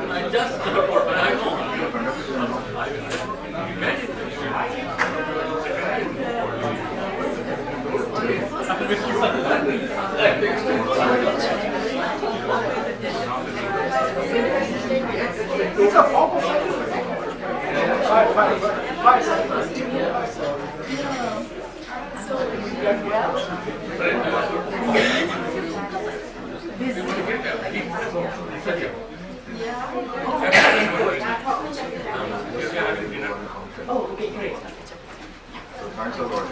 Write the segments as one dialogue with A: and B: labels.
A: I just
B: It's a form of
C: Oh, okay, great.
B: Thanks a lot.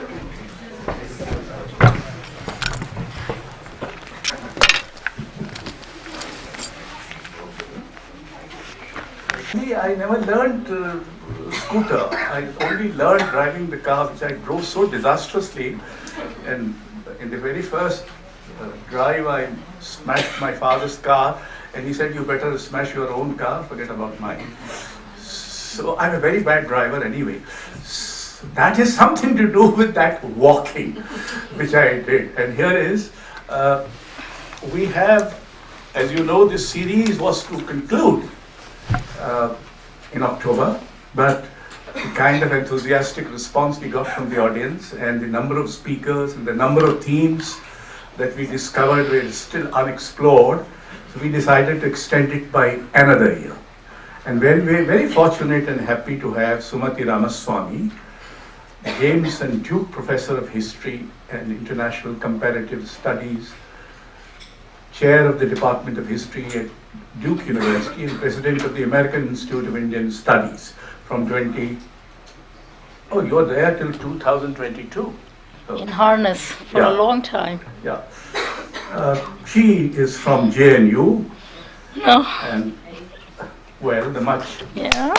B: I never learned scooter. I only learned driving the car, which I drove so disastrously. And in the very first drive, I smashed my father's car, and he said, "You better smash your own car, forget about mine." So I'm a very bad driver anyway. So that is something to do with that walking, which I did. And here is, we have, as you know, this series was to conclude in October, but the kind of enthusiastic response we got from the audience and the number of speakers and the number of themes that we discovered were still unexplored, so we decided to extend it by another year. And we're very fortunate and happy to have Sumathi Ramaswamy, James and Duke Professor of History and International Comparative Studies, Chair of the Department of History at Duke University and President of the American Institute of Indian Studies from you were there till 2022. So,
D: in harness for
B: Yeah.
D: a long time.
B: yeah. She is from JNU
D: No.
B: and, well, the much.
D: Yeah.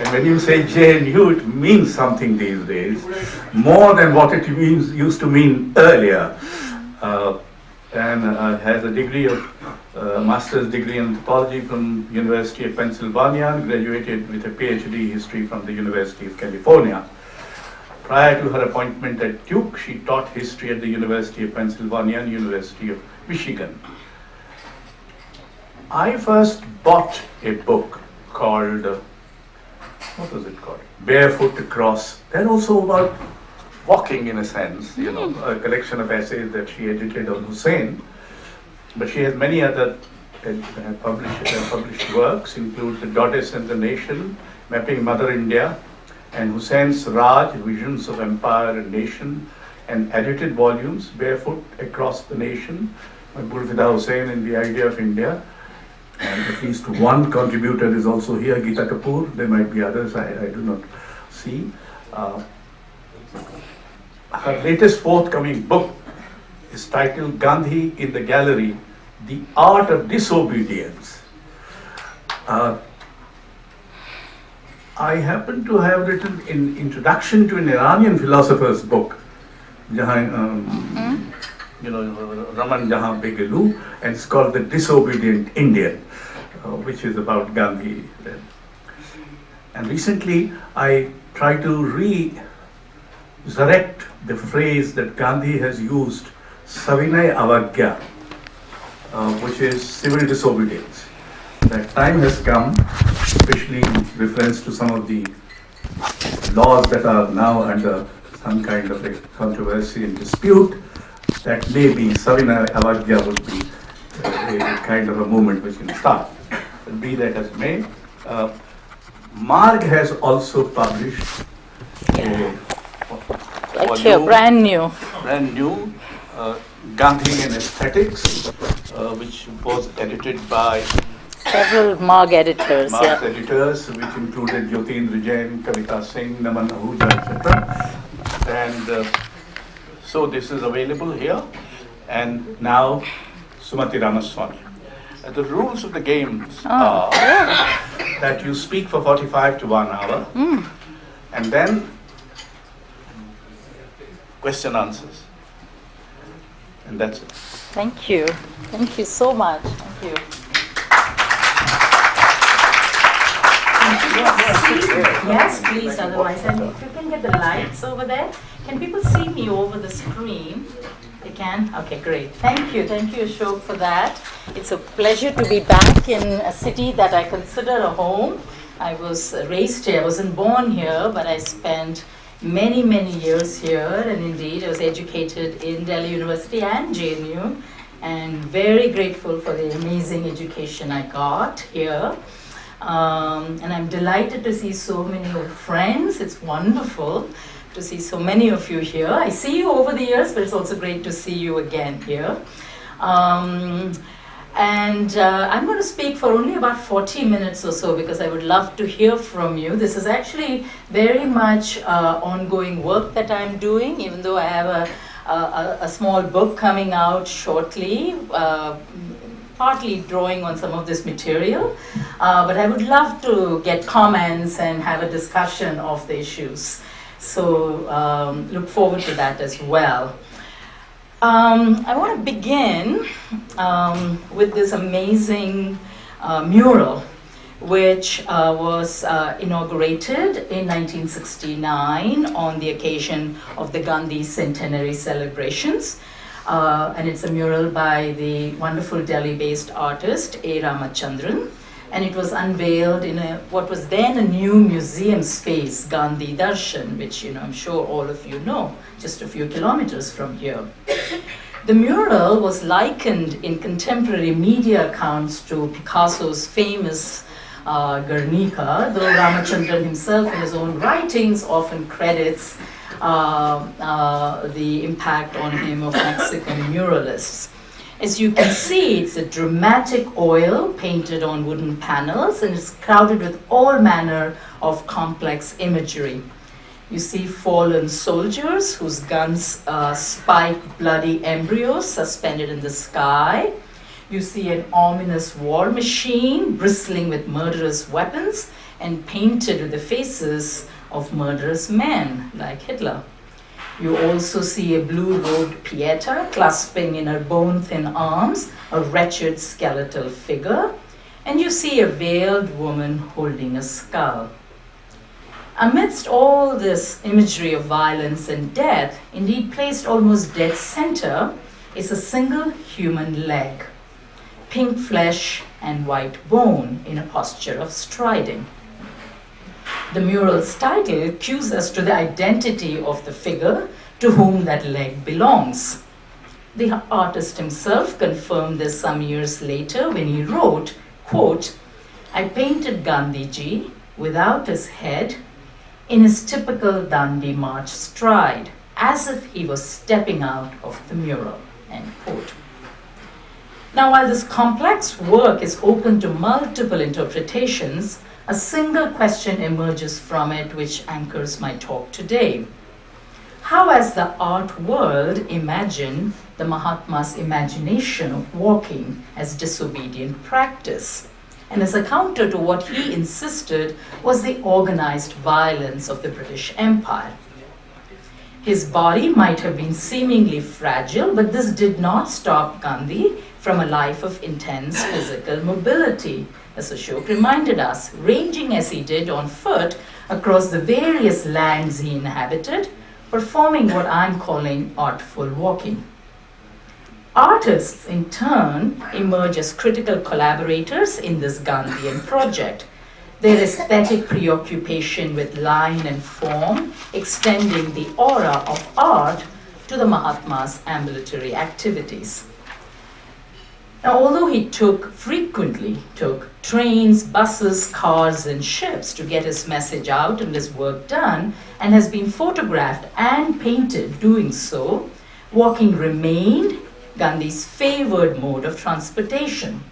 B: And when you say JNU, it means something these days, more than what it used to mean earlier. And has a degree of master's degree in anthropology from University of Pennsylvania, and graduated with a PhD history from the University of California. Prior to her appointment at Duke, she taught history at the University of Pennsylvania and University of Michigan. I first bought a book called, what was it called? Barefoot Across. They're also about walking in a sense, a collection of essays that she edited on Hussein. But she has many other published works, include The Goddess and the Nation, Mapping Mother India, and Hussein's Raj, Visions of Empire and Nation, and edited volumes, Barefoot Across the Nation, by Gulfida Hussain and The Idea of India. And at least one contributor is also here, Geeta Kapoor. There might be others I do not see. Her latest forthcoming book is titled Gandhi in the Gallery, The Art of Disobedience. I happen to have written an introduction to an Iranian philosopher's book, Raman Jahan Begelu, and it's called The Disobedient Indian, which is about Gandhi. And recently I tried to resurrect the phrase that Gandhi has used, Savinay Avagya, which is civil disobedience. That time has come, especially in reference to some of the laws that are now under some kind of a controversy and dispute, that maybe Savinay Avagya would be a kind of a movement which can start. But be that as may, Marg has also published a
D: Like here, brand new.
B: Gandhi and Aesthetics, which was edited by
D: Several Marg editors.
B: Marx editors, which included Jyotindra Jain, Kavita Singh, Naman Ahuja, etc. And so this is available here. And now Sumathi Ramaswamy. The rules of the games are that you speak for 45 to 1 hour, and then question answers. And that's it.
D: Thank you. Thank you so much. Thank you.
C: Yes, please, otherwise. And if you can get the lights over there,
D: Can people see me over the screen? They can? Okay, great. Thank you, Ashok, for that. It's a pleasure to be back in a city that I consider a home. I was raised here, I wasn't born here, but I spent many, many years here, and indeed I was educated in Delhi University and JNU, and very grateful for the amazing education I got here. And I'm delighted to see so many old friends. It's wonderful to see so many of you here. I see you over the years, but it's also great to see you again here. I'm going to speak for only about 40 minutes or so because I would love to hear from you. This is actually very much ongoing work that I'm doing, even though I have a small book coming out shortly, partly drawing on some of this material. But I would love to get comments and have a discussion of the issues. So look forward to that as well. I want to begin with this amazing mural, which was inaugurated in 1969 on the occasion of the Gandhi centenary celebrations. And it's a mural by the wonderful Delhi-based artist A. Ramachandran. And it was unveiled in what was then a new museum space, Gandhi Darshan, which I'm sure all of you know, just a few kilometers from here. The mural was likened in contemporary media accounts to Picasso's famous Guernica, though Ramachandran himself in his own writings often credits the impact on him of Mexican muralists. As you can see, it's a dramatic oil painted on wooden panels, and it's crowded with all manner of complex imagery. You see fallen soldiers whose guns spike bloody embryos suspended in the sky. You see an ominous war machine bristling with murderous weapons and painted with the faces of murderous men like Hitler. You also see a blue-robed Pieta clasping in her bone-thin arms a wretched skeletal figure, and you see a veiled woman holding a skull. Amidst all this imagery of violence and death, indeed placed almost dead center, is a single human leg, pink flesh and white bone in a posture of striding. The mural's title cues us to the identity of the figure to whom that leg belongs. The artist himself confirmed this some years later when he wrote, quote, "I painted Gandhiji without his head in his typical Dandi march stride, as if he was stepping out of the mural," end quote. Now, while this complex work is open to multiple interpretations, a single question emerges from it which anchors my talk today. How has the art world imagined the Mahatma's imagination of walking as disobedient practice, and as a counter to what he insisted was the organized violence of the British Empire? His body might have been seemingly fragile, but this did not stop Gandhi from a life of intense physical mobility, as Ashok reminded us, ranging as he did on foot across the various lands he inhabited, performing what I'm calling artful walking. Artists, in turn, emerge as critical collaborators in this Gandhian project, their aesthetic preoccupation with line and form extending the aura of art to the Mahatma's ambulatory activities. Now, although he frequently took trains, buses, cars, and ships to get his message out and his work done, and has been photographed and painted doing so, walking remained Gandhi's favored mode of transportation.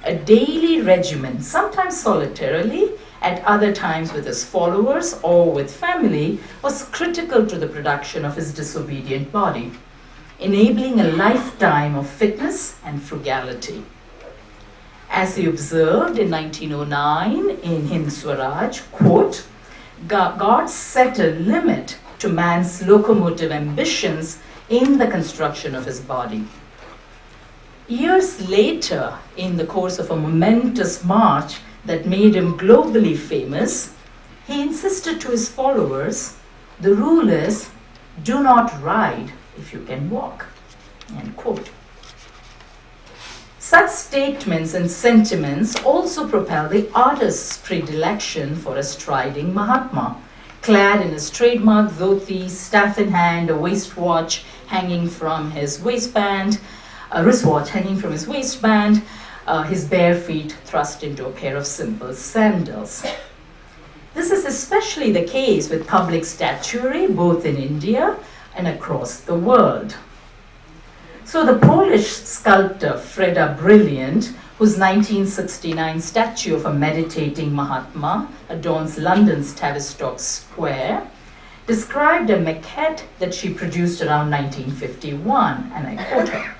D: A daily regimen, sometimes solitarily, at other times with his followers or with family, was critical to the production of his disobedient body, enabling a lifetime of fitness and frugality. As he observed in 1909 in Hind Swaraj, quote, "God set a limit to man's locomotive ambitions in the construction of his body." Years later, in the course of a momentous march that made him globally famous, he insisted to his followers, "The rule is, "Do not ride if you can walk," end quote. Such statements and sentiments also propel the artist's predilection for a striding Mahatma, clad in his trademark dhoti, staff in hand, a wristwatch hanging from his waistband, his bare feet thrust into a pair of simple sandals. This is especially the case with public statuary, both in India and across the world. So the Polish sculptor Freda Brilliant, whose 1969 statue of a meditating Mahatma adorns London's Tavistock Square, described a maquette that she produced around 1951, and I quote her.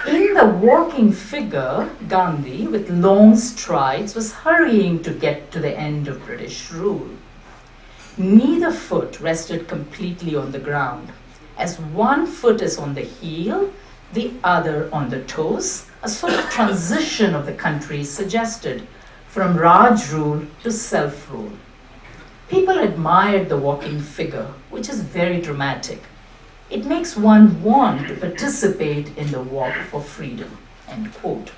D: "In the walking figure, Gandhi, with long strides, was hurrying to get to the end of British rule. Neither foot rested completely on the ground. As one foot is on the heel, the other on the toes, a sort of transition of the country is suggested, from Raj rule to self-rule. People admired the walking figure, which is very dramatic. It makes one want to participate in the walk for freedom," end quote.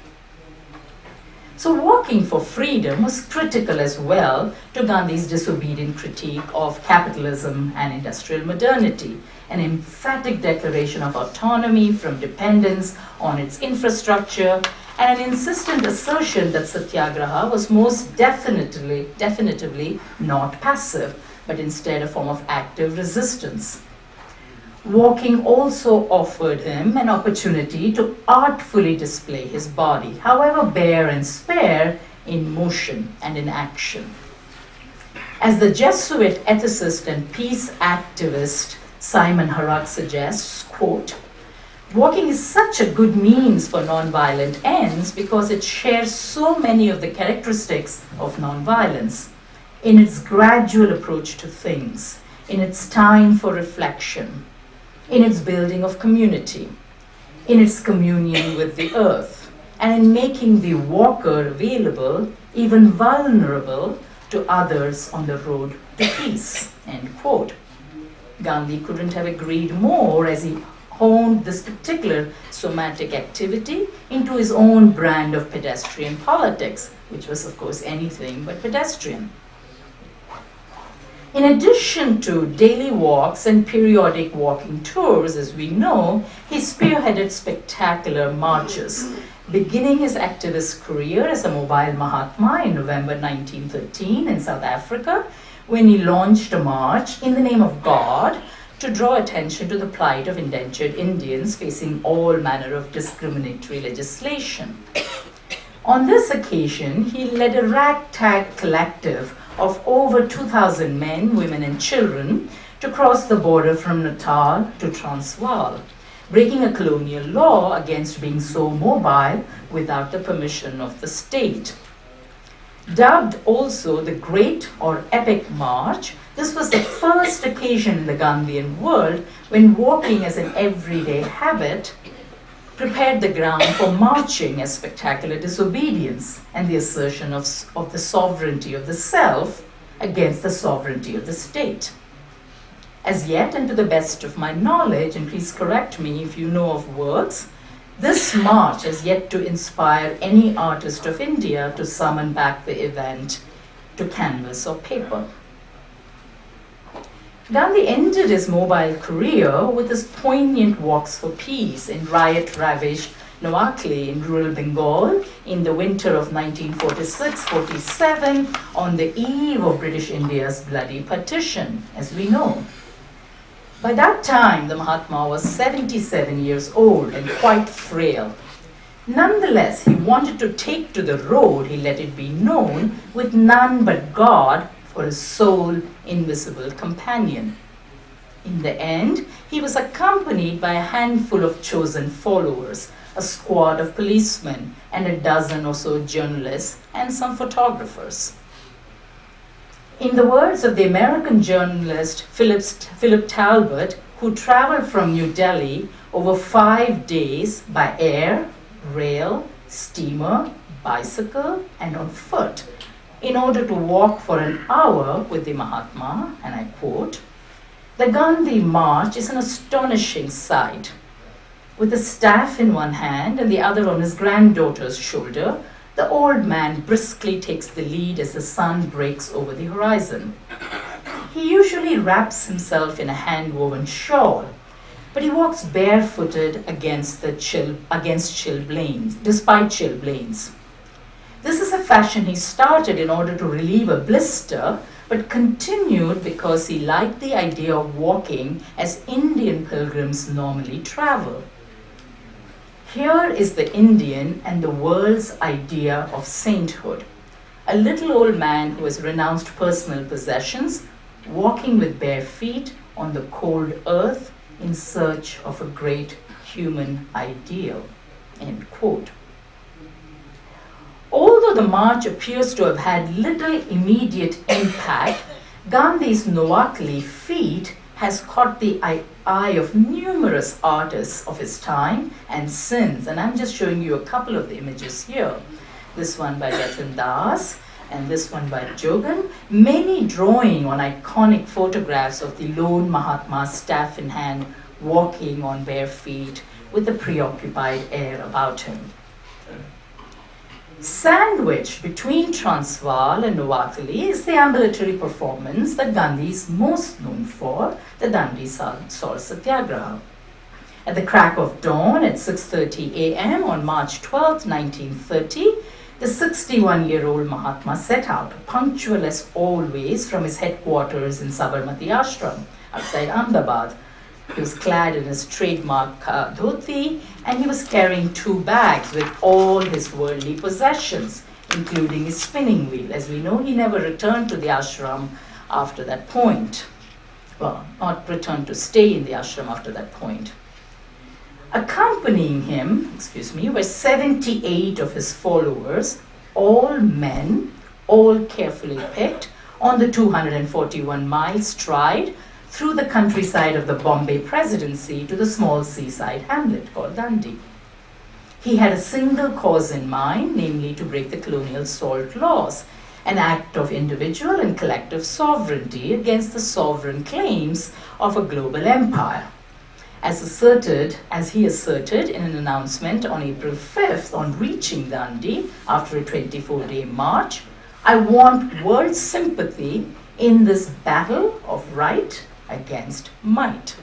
D: So walking for freedom was critical as well to Gandhi's disobedient critique of capitalism and industrial modernity, an emphatic declaration of autonomy from dependence on its infrastructure, and an insistent assertion that satyagraha was most definitively not passive, but instead a form of active resistance. Walking also offered him an opportunity to artfully display his body, however bare and spare, in motion and in action. As the Jesuit ethicist and peace activist Simon Harag suggests, quote, "Walking is such a good means for nonviolent ends because it shares so many of the characteristics of nonviolence in its gradual approach to things, in its time for reflection, in its building of community, in its communion with the earth, and in making the walker available, even vulnerable, to others on the road to peace," end quote. Gandhi couldn't have agreed more as he honed this particular somatic activity into his own brand of pedestrian politics, which was, of course, anything but pedestrian. In addition to daily walks and periodic walking tours, as we know, he spearheaded spectacular marches, beginning his activist career as a mobile Mahatma in November 1913 in South Africa, when he launched a march in the name of God to draw attention to the plight of indentured Indians facing all manner of discriminatory legislation. On this occasion, he led a ragtag collective of over 2,000 men, women, and children to cross the border from Natal to Transvaal, breaking a colonial law against being so mobile without the permission of the state. Dubbed also the Great or Epic March, this was the first occasion in the Gandhian world when walking as an everyday habit prepared the ground for marching as spectacular disobedience and the assertion of the sovereignty of the self against the sovereignty of the state. As yet, and to the best of my knowledge, and please correct me if you know of works, this march has yet to inspire any artist of India to summon back the event to canvas or paper. Gandhi ended his mobile career with his poignant walks for peace in riot-ravaged Noakhali in rural Bengal in the winter of 1946-47 on the eve of British India's bloody partition, as we know. By that time, the Mahatma was 77 years old and quite frail. Nonetheless, he wanted to take to the road, he let it be known, with none but God for his sole invisible companion. In the end, he was accompanied by a handful of chosen followers, a squad of policemen, and a dozen or so journalists and some photographers. In the words of the American journalist Philip Talbot, who traveled from New Delhi over 5 days by air, rail, steamer, bicycle, and on foot, in order to walk for an hour with the Mahatma, and I quote, The Gandhi march is an astonishing sight. With a staff in one hand and the other on his granddaughter's shoulder, the old man briskly takes the lead as the sun breaks over the horizon. He usually wraps himself in a hand-woven shawl, but he walks barefooted despite chilblains. This is a fashion he started in order to relieve a blister, but continued because he liked the idea of walking as Indian pilgrims normally travel. Here is the Indian and the world's idea of sainthood. A little old man who has renounced personal possessions, walking with bare feet on the cold earth in search of a great human ideal. End quote. Although the march appears to have had little immediate impact, Gandhi's Noakhali feat has caught the eye of numerous artists of his time and since. And I'm just showing you a couple of the images here. This one by Ratan Das and this one by Jogan, many drawing on iconic photographs of the lone Mahatma staff in hand, walking on bare feet with a preoccupied air about him. Sandwiched between Transvaal and Noakhali is the ambulatory performance that Gandhi is most known for, the Dandi Salt Satyagraha. At the crack of dawn at 6:30 a.m. on March 12, 1930, the 61-year-old Mahatma set out, punctual as always, from his headquarters in Sabarmati Ashram outside Ahmedabad. He was clad in his trademark dhoti, and he was carrying 2 bags with all his worldly possessions, including his spinning wheel. As we know, he never returned to the ashram after that point. Well, not returned to stay in the ashram after that point. Accompanying him, were 78 of his followers, all men, all carefully picked, on the 241-mile stride through the countryside of the Bombay Presidency to the small seaside hamlet called Dandi. He had a single cause in mind, namely to break the colonial salt laws, an act of individual and collective sovereignty against the sovereign claims of a global empire. As he asserted in an announcement on April 5th on reaching Dandi after a 24-day march, I want world sympathy in this battle of right against might.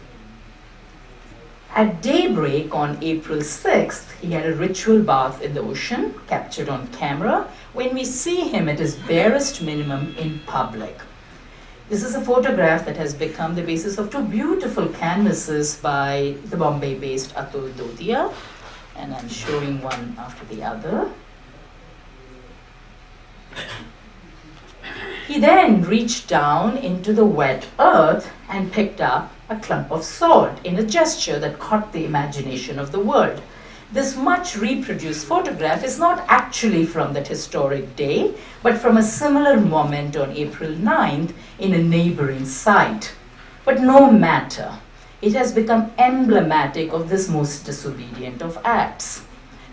D: At daybreak on April 6th, he had a ritual bath in the ocean, captured on camera, when we see him at his barest minimum in public. This is a photograph that has become the basis of 2 beautiful canvases by the Bombay-based Atul Dodia, and I'm showing one after the other. He then reached down into the wet earth and picked up a clump of salt in a gesture that caught the imagination of the world. This much reproduced photograph is not actually from that historic day, but from a similar moment on April 9th in a neighboring site. But no matter, it has become emblematic of this most disobedient of acts,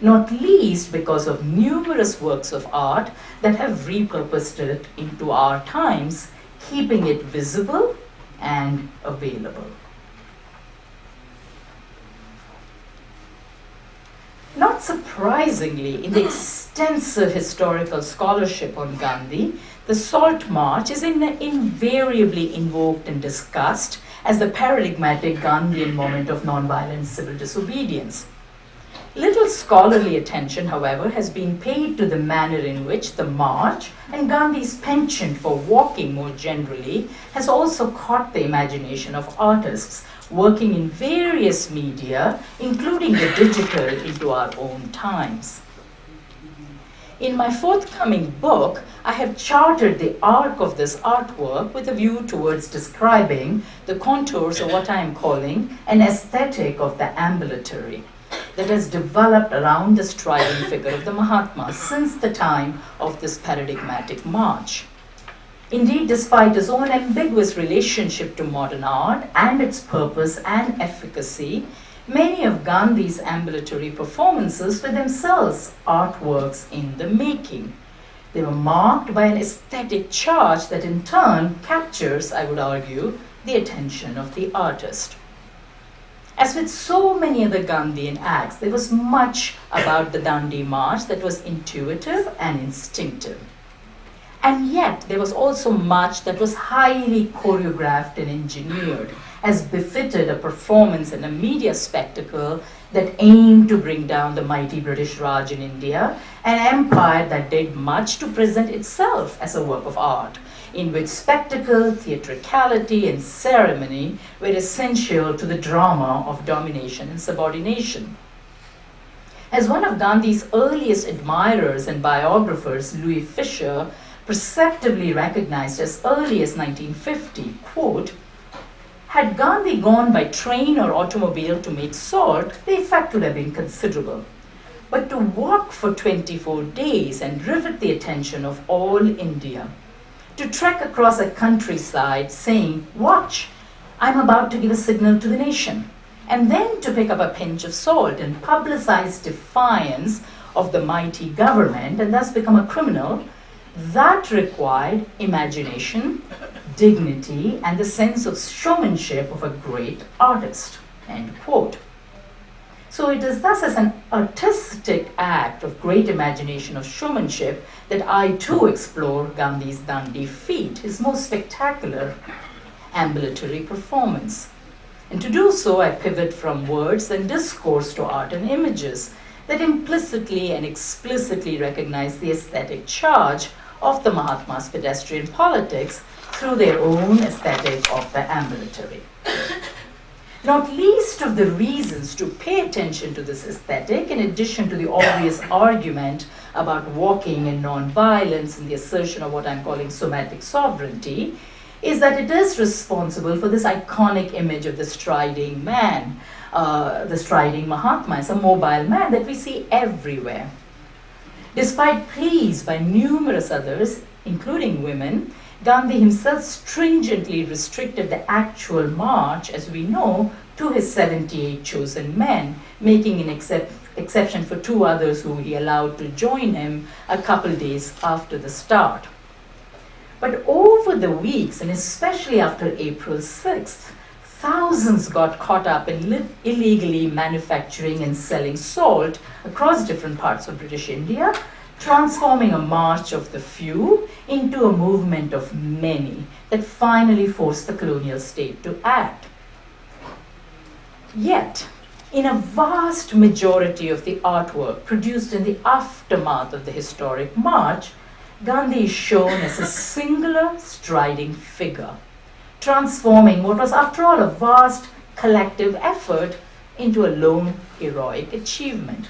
D: not least because of numerous works of art that have repurposed it into our times, keeping it visible and available. Not surprisingly, in the extensive historical scholarship on Gandhi, the Salt March is invariably invoked and discussed as the paradigmatic Gandhian moment of nonviolent civil disobedience. Little scholarly attention, however, has been paid to the manner in which the march and Gandhi's penchant for walking more generally has also caught the imagination of artists working in various media, including the digital, into our own times. In my forthcoming book, I have charted the arc of this artwork with a view towards describing the contours of what I am calling an aesthetic of the ambulatory that has developed around the striding figure of the Mahatma since the time of this paradigmatic march. Indeed, despite his own ambiguous relationship to modern art and its purpose and efficacy, many of Gandhi's ambulatory performances were themselves artworks in the making. They were marked by an aesthetic charge that in turn captures, I would argue, the attention of the artist. As with so many other Gandhian acts, there was much about the Dandi March that was intuitive and instinctive. And yet, there was also much that was highly choreographed and engineered, as befitted a performance and a media spectacle that aimed to bring down the mighty British Raj in India, an empire that did much to present itself as a work of art, in which spectacle, theatricality, and ceremony were essential to the drama of domination and subordination. As one of Gandhi's earliest admirers and biographers, Louis Fisher, perceptibly recognized as early as 1950, quote, "Had Gandhi gone by train or automobile to make salt, the effect would have been considerable. But to walk for 24 days and rivet the attention of all India, to trek across a countryside saying, 'Watch, I'm about to give a signal to the nation,' and then to pick up a pinch of salt and publicize defiance of the mighty government and thus become a criminal, that required imagination, dignity, and the sense of showmanship of a great artist." End quote. So it is thus as an artistic act of great imagination of showmanship that I too explore Gandhi's Dandi feat, his most spectacular ambulatory performance. And to do so, I pivot from words and discourse to art and images that implicitly and explicitly recognize the aesthetic charge of the Mahatma's pedestrian politics through their own aesthetic of the ambulatory. Not least of the reasons to pay attention to this aesthetic, in addition to the obvious argument about walking and non-violence and the assertion of what I'm calling somatic sovereignty, is that it is responsible for this iconic image of the striding man, the striding Mahatma as a mobile man that we see everywhere. Despite pleas by numerous others, including women, Gandhi himself stringently restricted the actual march, as we know, to his 78 chosen men, making an exception for 2 others who he allowed to join him a couple days after the start. But over the weeks, and especially after April 6th, thousands got caught up in illegally manufacturing and selling salt across different parts of British India, transforming a march of the few into a movement of many that finally forced the colonial state to act. Yet, in a vast majority of the artwork produced in the aftermath of the historic march, Gandhi is shown as a singular striding figure, transforming what was, after all, a vast collective effort into a lone heroic achievement.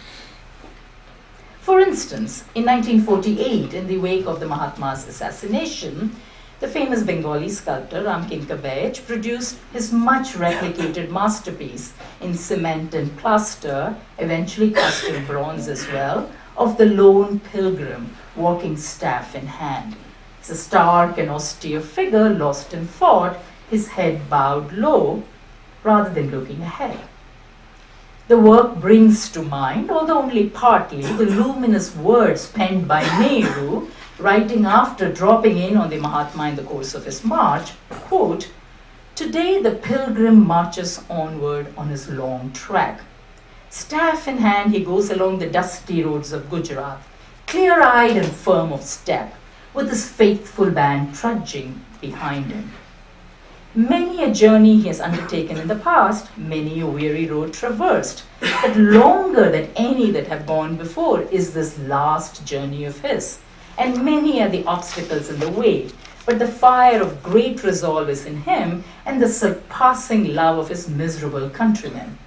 D: For instance, in 1948, in the wake of the Mahatma's assassination, the famous Bengali sculptor Ram Kinkavej produced his much replicated masterpiece in cement and plaster, eventually cast in bronze as well, of the lone pilgrim walking staff in hand. It's a stark and austere figure lost in thought, his head bowed low rather than looking ahead. The work brings to mind, although only partly, the luminous words penned by Nehru, writing after dropping in on the Mahatma in the course of his march, quote, "Today the pilgrim marches onward on his long track. Staff in hand, he goes along the dusty roads of Gujarat, clear-eyed and firm of step, with his faithful band trudging behind him. Many a journey he has undertaken in the past, many a weary road traversed, but longer than any that have gone before is this last journey of his, and many are the obstacles in the way, but the fire of great resolve is in him, and the surpassing love of his miserable countrymen,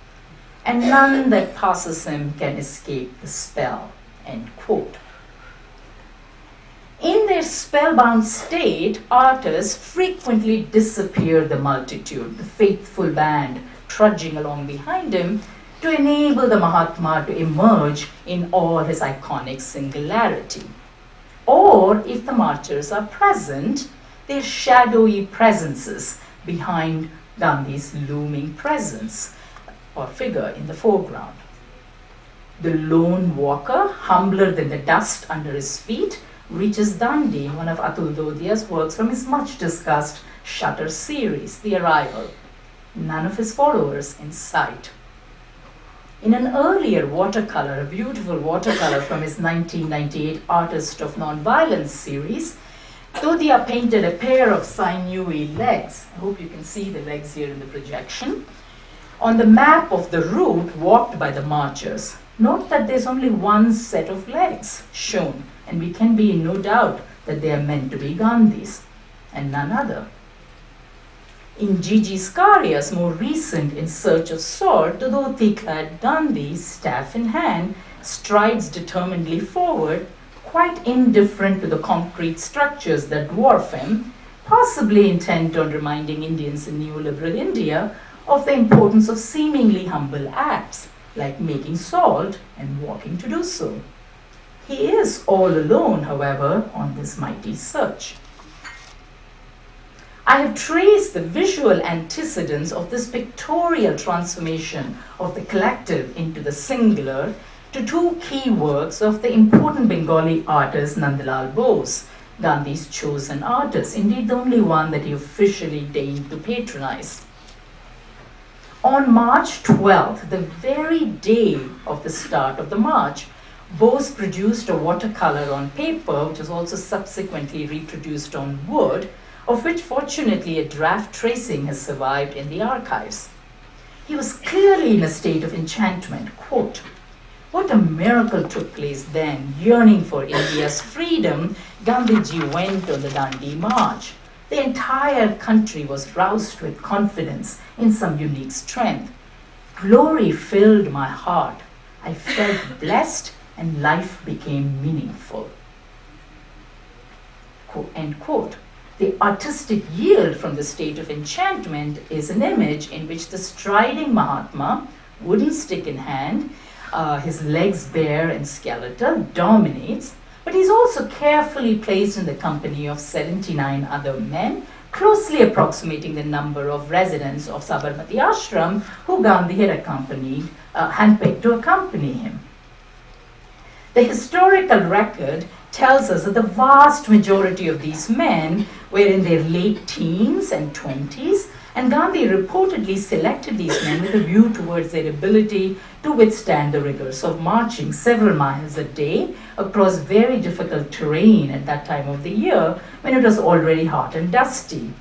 D: and none that passes him can escape the spell." End quote. In their spellbound state, artists frequently disappear the multitude, the faithful band trudging along behind him, to enable the Mahatma to emerge in all his iconic singularity. Or, if the marchers are present, their shadowy presences behind Gandhi's looming presence or figure in the foreground. The lone walker, humbler than the dust under his feet, reaches Dandi, one of Atul Dodia's works from his much discussed shutter series, The Arrival. None of his followers in sight. In an earlier watercolor, a beautiful watercolor from his 1998 Artist of Nonviolence series, Todia painted a pair of sinewy legs. I hope you can see the legs here in the projection. On the map of the route walked by the marchers, note that there's only one set of legs shown, and we can be in no doubt that they are meant to be Gandhi's and none other. In Gigi Scaria's more recent In Search of Salt, the dhoti-clad Gandhi, staff in hand, strides determinedly forward, quite indifferent to the concrete structures that dwarf him, possibly intent on reminding Indians in neoliberal India of the importance of seemingly humble acts, like making salt and walking to do so. He is all alone, however, on this mighty search. I have traced the visual antecedents of this pictorial transformation of the collective into the singular to two key works of the important Bengali artist Nandalal Bose, Gandhi's chosen artist, indeed the only one that he officially deigned to patronize. On March 12th, the very day of the start of the march, Bose produced a watercolor on paper, which was also subsequently reproduced on wood, of which fortunately a draft tracing has survived in the archives. He was clearly in a state of enchantment. Quote, "What a miracle took place then, yearning for India's freedom, Gandhiji went on the Dandi March. The entire country was roused with confidence in some unique strength. Glory filled my heart. I felt blessed and life became meaningful." End quote. The artistic yield from the state of enchantment is an image in which the striding Mahatma, wooden stick in hand, his legs bare and skeletal, dominates, but he's also carefully placed in the company of 79 other men, closely approximating the number of residents of Sabarmati Ashram who Gandhi had handpicked to accompany him. The historical record tells us that the vast majority of these men were in their late teens and 20s, and Gandhi reportedly selected these men with a view towards their ability to withstand the rigors of marching several miles a day across very difficult terrain at that time of the year when it was already hot and dusty.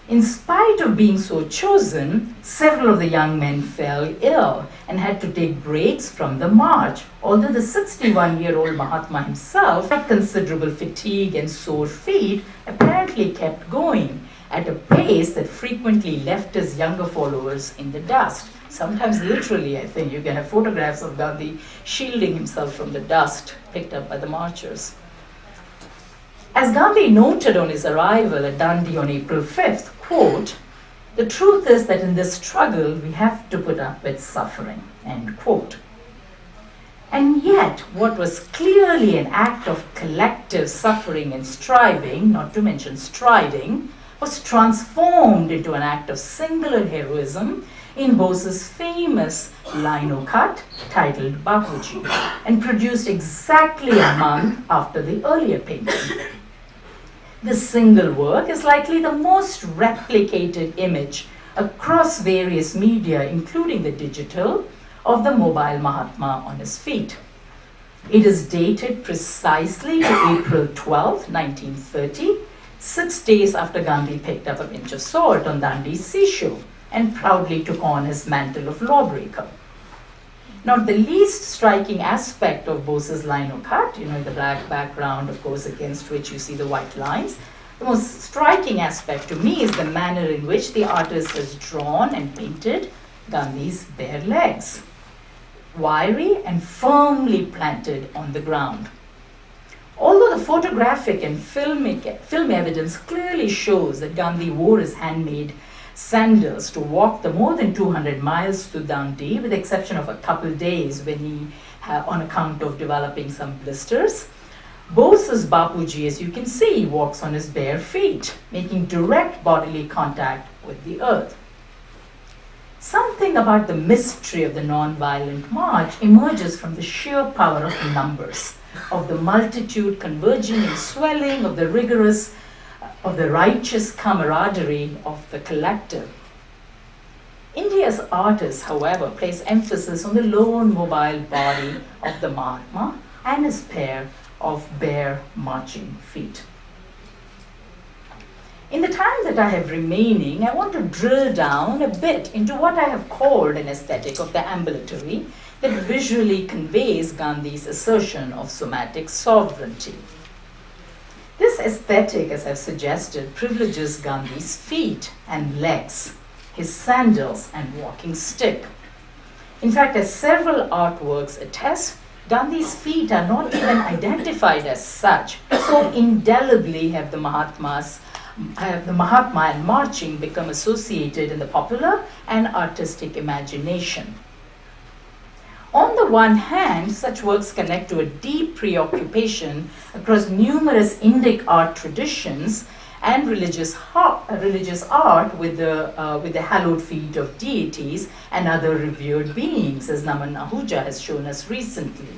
D: In spite of being so chosen, several of the young men fell ill and had to take breaks from the march, although the 61-year-old Mahatma himself, had considerable fatigue and sore feet, apparently kept going at a pace that frequently left his younger followers in the dust. Sometimes literally, I think, you can have photographs of Gandhi shielding himself from the dust picked up by the marchers. As Gandhi noted on his arrival at Dandi on April 5th, quote, "The truth is that in this struggle we have to put up with suffering," end quote. And yet, what was clearly an act of collective suffering and striving, not to mention striding, was transformed into an act of singular heroism in Bose's famous lino cut titled Bapuji, and produced exactly a month after the earlier painting. This single work is likely the most replicated image across various media, including the digital, of the mobile Mahatma on his feet. It is dated precisely to April 12, 1930, 6 days after Gandhi picked up a pinch of salt on Dandi's seashore and proudly took on his mantle of lawbreaker. Not the least striking aspect of Bose's lino cut, the black background, of course, against which you see the white lines. The most striking aspect to me is the manner in which the artist has drawn and painted Gandhi's bare legs, wiry and firmly planted on the ground. Although the photographic and film evidence clearly shows that Gandhi wore his handmade sandals to walk the more than 200 miles to Dandi, with the exception of a couple days when he, on account of developing some blisters. Bose's Bapuji, as you can see, walks on his bare feet, making direct bodily contact with the earth. Something about the mystery of the non-violent march emerges from the sheer power of numbers, of the multitude converging and swelling, of the rigorous of the righteous camaraderie of the collective. India's artists, however, place emphasis on the lone mobile body of the Mahatma and his pair of bare marching feet. In the time that I have remaining, I want to drill down a bit into what I have called an aesthetic of the ambulatory that visually conveys Gandhi's assertion of somatic sovereignty. This aesthetic, as I've suggested, privileges Gandhi's feet and legs, his sandals and walking stick. In fact, as several artworks attest, Gandhi's feet are not even identified as such, so indelibly have the Mahatma and marching become associated in the popular and artistic imagination. On the one hand, such works connect to a deep preoccupation across numerous Indic art traditions and religious art with the hallowed feet of deities and other revered beings, as Naman Ahuja has shown us recently.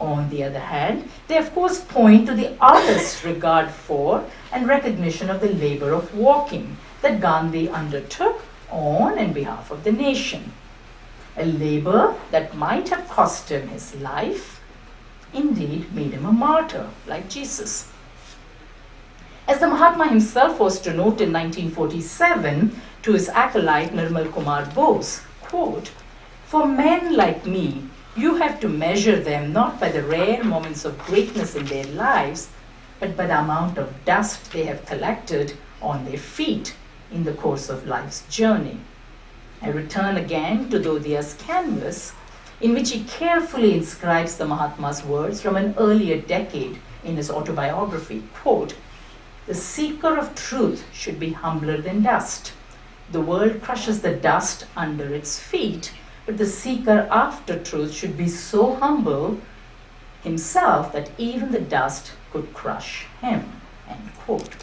D: On the other hand, they of course point to the artist's regard for and recognition of the labor of walking that Gandhi undertook on and behalf of the nation. A labor that might have cost him his life, indeed made him a martyr, like Jesus. As the Mahatma himself was to note in 1947 to his acolyte Nirmal Kumar Bose, quote, "For men like me, you have to measure them not by the rare moments of greatness in their lives, but by the amount of dust they have collected on their feet in the course of life's journey." I return again to Dodia's canvas, in which he carefully inscribes the Mahatma's words from an earlier decade in his autobiography, quote, "The seeker of truth should be humbler than dust. The world crushes the dust under its feet, but the seeker after truth should be so humble himself that even the dust could crush him," end quote.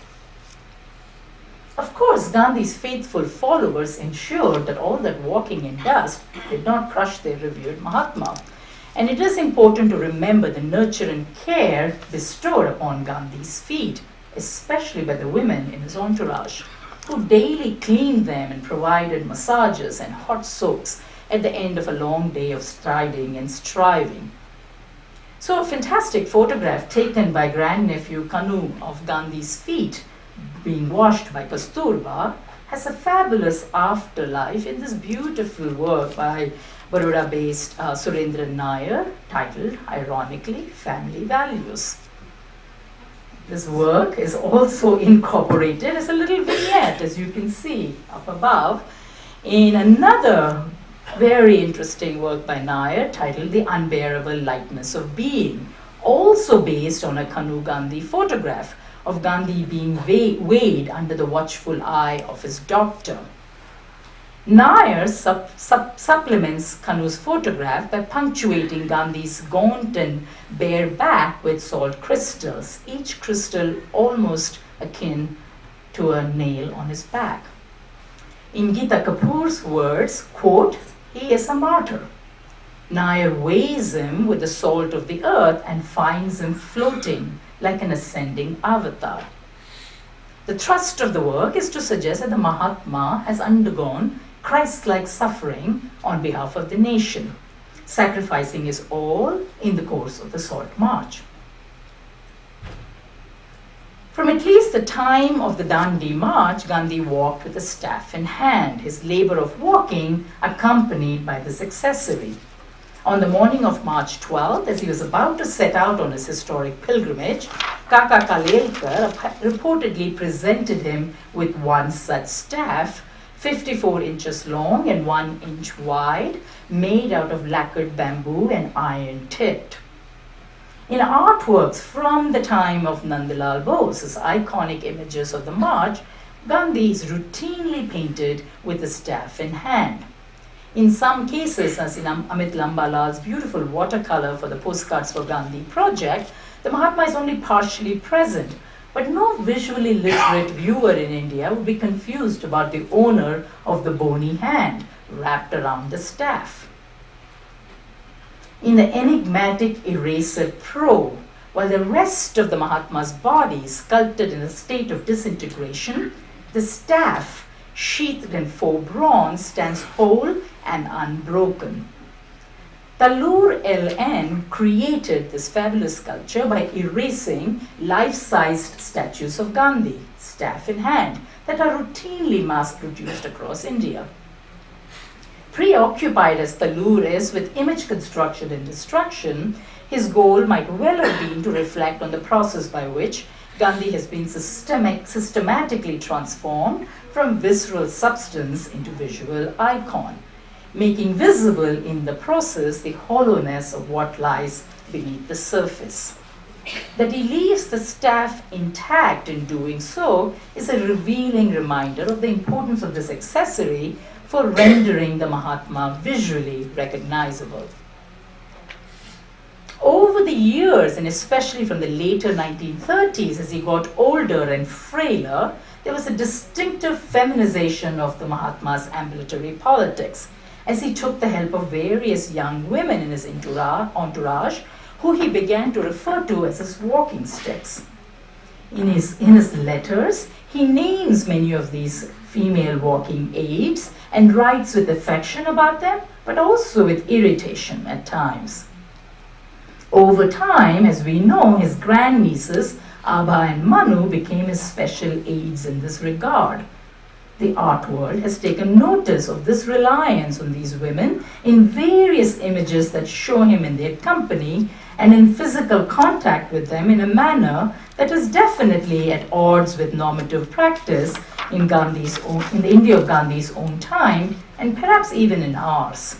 D: Of course, Gandhi's faithful followers ensured that all that walking in dust did not crush their revered Mahatma. And it is important to remember the nurture and care bestowed upon Gandhi's feet, especially by the women in his entourage, who daily cleaned them and provided massages and hot soaks at the end of a long day of striding and striving. So a fantastic photograph taken by grandnephew Kanu of Gandhi's feet being washed by Kasturba has a fabulous afterlife in this beautiful work by Baroda-based Surendra Nair, titled, ironically, Family Values. This work is also incorporated as a little vignette, as you can see up above, in another very interesting work by Nair titled The Unbearable Lightness of Being, also based on a Kanu Gandhi photograph of Gandhi being weighed under the watchful eye of his doctor. Nair supplements Kanu's photograph by punctuating Gandhi's gaunt and bare back with salt crystals, each crystal almost akin to a nail on his back. In Geeta Kapoor's words, quote, "He is a martyr." Nair weighs him with the salt of the earth and finds him floating like an ascending avatar. The thrust of the work is to suggest that the Mahatma has undergone Christ-like suffering on behalf of the nation, sacrificing his all in the course of the Salt March. From at least the time of the Dandi March, Gandhi walked with a staff in hand, his labor of walking accompanied by this accessory. On the morning of March 12th, as he was about to set out on his historic pilgrimage, Kaka Kalelkar reportedly presented him with one such staff, 54 inches long and 1 inch wide, made out of lacquered bamboo and iron tipped. In artworks from the time of Nandalal Bose's iconic images of the march, Gandhi is routinely painted with the staff in hand. In some cases, as in Amit Lambalal's beautiful watercolor for the Postcards for Gandhi project, the Mahatma is only partially present, but no visually literate viewer in India would be confused about the owner of the bony hand wrapped around the staff. In the enigmatic Eraser Pro, while the rest of the Mahatma's body is sculpted in a state of disintegration, the staff, sheathed in faux bronze, stands whole and unbroken. Talur LN created this fabulous sculpture by erasing life-sized statues of Gandhi, staff in hand, that are routinely mass-produced across India. Preoccupied as Talur is with image construction and destruction, his goal might well have been to reflect on the process by which Gandhi has been systematically transformed from visceral substance into visual icon, making visible in the process the hollowness of what lies beneath the surface. That he leaves the staff intact in doing so is a revealing reminder of the importance of this accessory for rendering the Mahatma visually recognizable. Over the years, and especially from the later 1930s, as he got older and frailer, there was a distinctive feminization of the Mahatma's ambulatory politics, as he took the help of various young women in his entourage, who he began to refer to as his walking sticks. In his letters, he names many of these female walking aids and writes with affection about them, but also with irritation at times. Over time, as we know, his grandnieces, Abha and Manu, became his special aids in this regard. The art world has taken notice of this reliance on these women in various images that show him in their company and in physical contact with them in a manner that is definitely at odds with normative practice in the India of Gandhi's own time, and perhaps even in ours.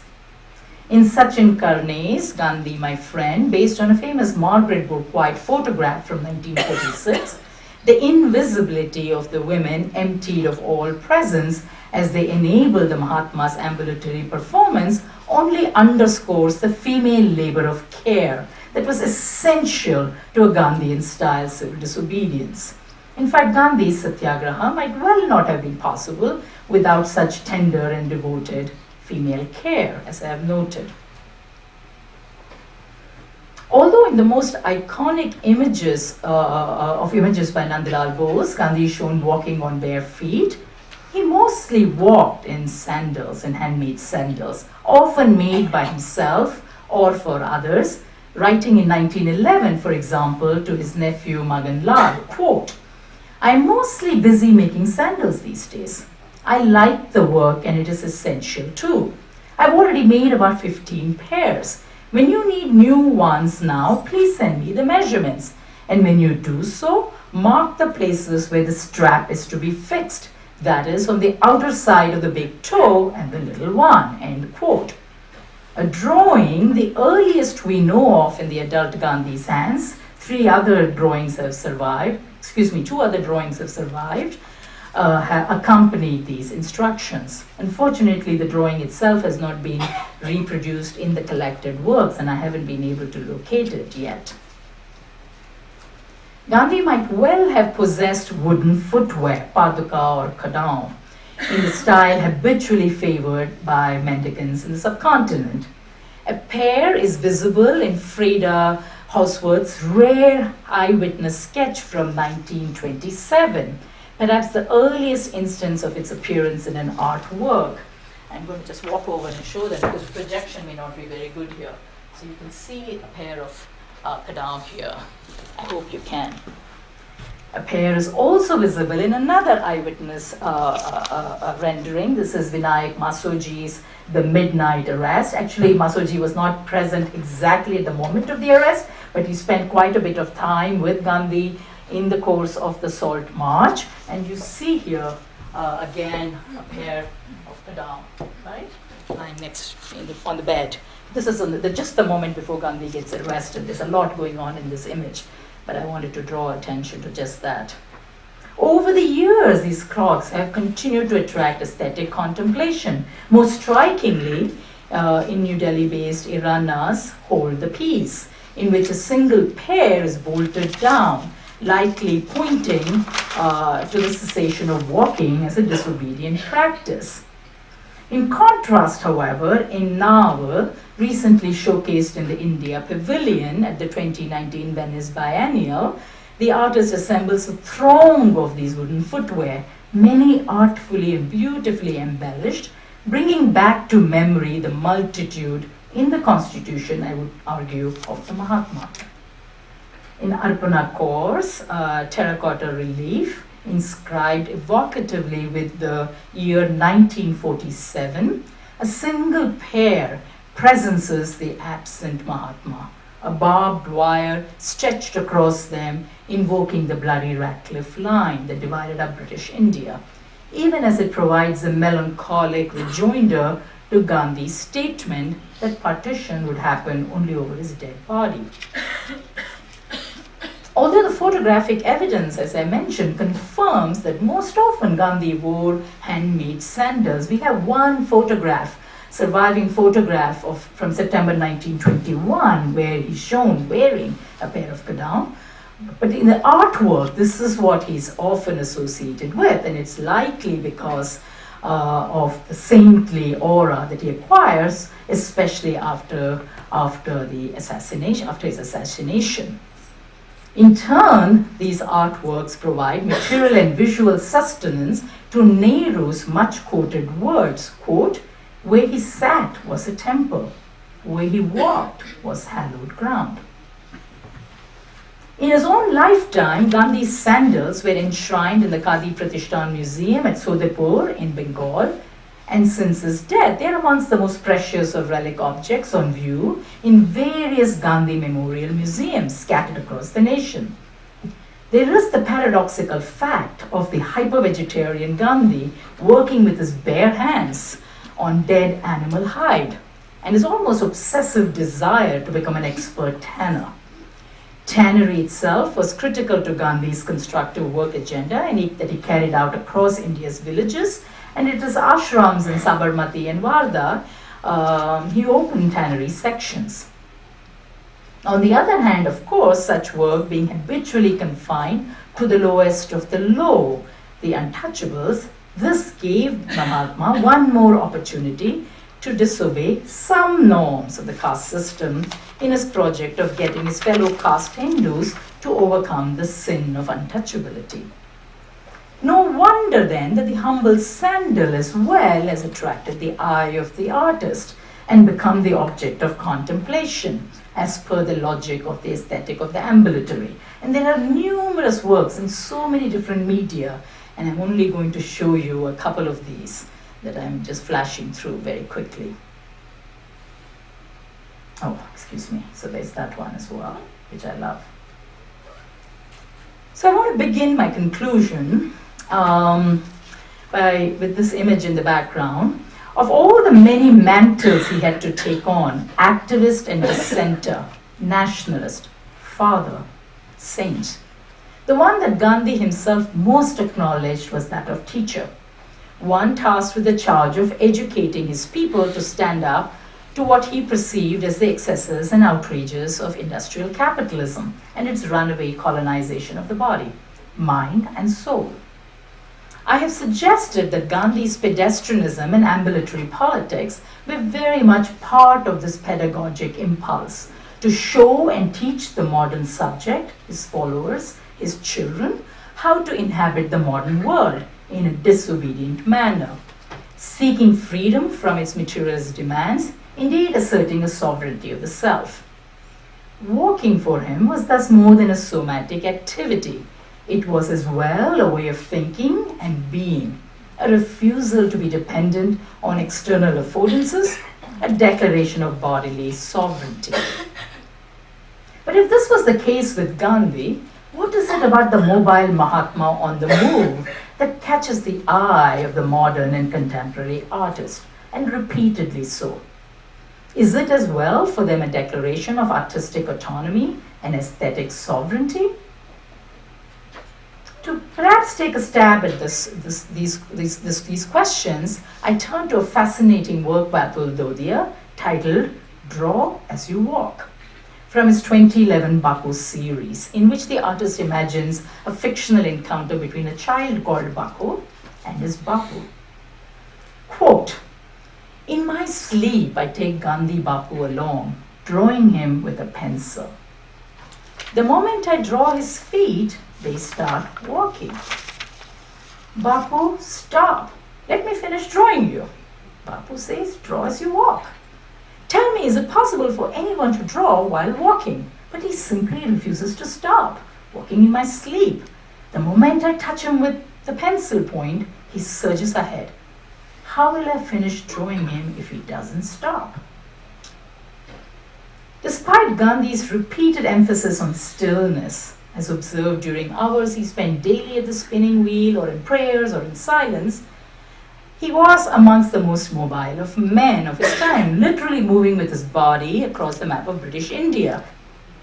D: In Sachin Karne's Gandhi, My Friend, based on a famous Margaret Bourke-White photograph from 1946, the invisibility of the women emptied of all presence as they enable the Mahatma's ambulatory performance only underscores the female labor of care that was essential to a Gandhian-style civil disobedience. In fact, Gandhi's satyagraha might well not have been possible without such tender and devoted female care, as I have noted. Although in the most iconic images by Nandalal Bose, Gandhi is shown walking on bare feet, he mostly walked in sandals, in handmade sandals, often made by himself or for others, writing in 1911, for example, to his nephew Magan Lal, quote, "I'm mostly busy making sandals these days. I like the work and it is essential too. I've already made about 15 pairs. When you need new ones now, please send me the measurements. And when you do so, mark the places where the strap is to be fixed. That is, on the outer side of the big toe and the little one," end quote. A drawing, the earliest we know of in the adult Gandhi's hands, two other drawings have survived, accompanied these instructions. Unfortunately, the drawing itself has not been reproduced in the collected works, and I haven't been able to locate it yet. Gandhi might well have possessed wooden footwear, paduka or kadam, in the style habitually favored by mendicants in the subcontinent. A pair is visible in Freda Hauswirth's rare eyewitness sketch from 1927, perhaps the earliest instance of its appearance in an artwork. I'm going to just walk over and show that because the projection may not be very good here. So you can see a pair of kadam here. I hope you can. A pair is also visible in another eyewitness rendering. This is Vinayak Masoji's The Midnight Arrest. Actually, Masoji was not present exactly at the moment of the arrest, but he spent quite a bit of time with Gandhi in the course of the Salt March. And you see here, again, a pair of kadam, right? Lying next on the bed. This is just the moment before Gandhi gets arrested. There's a lot going on in this image, but I wanted to draw attention to just that. Over the years, these clocks have continued to attract aesthetic contemplation. Most strikingly, in New Delhi-based Iranas Hold the Peace, in which a single pair is bolted down, likely pointing to the cessation of walking as a disobedient practice. In contrast, however, in Naval, recently showcased in the India Pavilion at the 2019 Venice Biennial, the artist assembles a throng of these wooden footwear, many artfully and beautifully embellished, bringing back to memory the multitude in the constitution, I would argue, of the Mahatma. In Arpana course, terracotta relief, inscribed evocatively with the year 1947, a single pair presences the absent Mahatma, a barbed wire stretched across them, invoking the bloody Ratcliffe line that divided up British India, even as it provides a melancholic rejoinder to Gandhi's statement that partition would happen only over his dead body. Although the photographic evidence, as I mentioned, confirms that most often Gandhi wore handmade sandals, we have one surviving photograph from September 1921, where he's shown wearing a pair of Kadam. But in the artwork, this is what he's often associated with, and it's likely because of the saintly aura that he acquires, especially after his assassination. In turn, these artworks provide material and visual sustenance to Nehru's much-quoted words, quote, "Where he sat was a temple, where he walked was hallowed ground." In his own lifetime, Gandhi's sandals were enshrined in the Khadi Pratishthan Museum at Sodepur in Bengal, and since his death, they are amongst the most precious of relic objects on view in various Gandhi memorial museums scattered across the nation. There is the paradoxical fact of the hyper-vegetarian Gandhi working with his bare hands on dead animal hide, and his almost obsessive desire to become an expert tanner. Tannery itself was critical to Gandhi's constructive work agenda that he carried out across India's villages, and it is ashrams in Sabarmati and Wardha, he opened tannery sections. On the other hand, of course, such work being habitually confined to the lowest of the low, the untouchables, this gave Mahatma one more opportunity to disobey some norms of the caste system in his project of getting his fellow caste Hindus to overcome the sin of untouchability. No wonder then that the humble sandal as well has attracted the eye of the artist and become the object of contemplation, as per the logic of the aesthetic of the ambulatory. And there are numerous works in so many different media, and I'm only going to show you a couple of these that I'm just flashing through very quickly. Oh, excuse me. So there's that one as well, which I love. So I want to begin my conclusion with this image in the background. Of all the many mantles he had to take on, activist and dissenter, nationalist, father, saint, the one that Gandhi himself most acknowledged was that of teacher, one tasked with the charge of educating his people to stand up to what he perceived as the excesses and outrages of industrial capitalism and its runaway colonization of the body, mind, and soul. I have suggested that Gandhi's pedestrianism and ambulatory politics were very much part of this pedagogic impulse to show and teach the modern subject, his followers, his children, how to inhabit the modern world in a disobedient manner, seeking freedom from its materialist demands, indeed asserting a sovereignty of the self. Walking for him was thus more than a somatic activity. It was as well a way of thinking and being, a refusal to be dependent on external affordances, a declaration of bodily sovereignty. But if this was the case with Gandhi, what is it about the mobile Mahatma on the move that catches the eye of the modern and contemporary artist, and repeatedly so? Is it as well for them a declaration of artistic autonomy and aesthetic sovereignty? To perhaps take a stab at these questions, I turn to a fascinating work by Atul Dodia titled Draw As You Walk, from his 2011 Baku series, in which the artist imagines a fictional encounter between a child called Baku and his Baku. Quote, In my sleep, I take Gandhi Bapu along, drawing him with a pencil. The moment I draw his feet, they start walking. Bapu, stop. Let me finish drawing you. Bapu says, draw as you walk. Tell me, is it possible for anyone to draw while walking? But he simply refuses to stop, walking in my sleep. The moment I touch him with the pencil point, he surges ahead. How will I finish drawing him if he doesn't stop? Despite Gandhi's repeated emphasis on stillness, as observed during hours he spent daily at the spinning wheel or in prayers or in silence, he was amongst the most mobile of men of his time, literally moving with his body across the map of British India,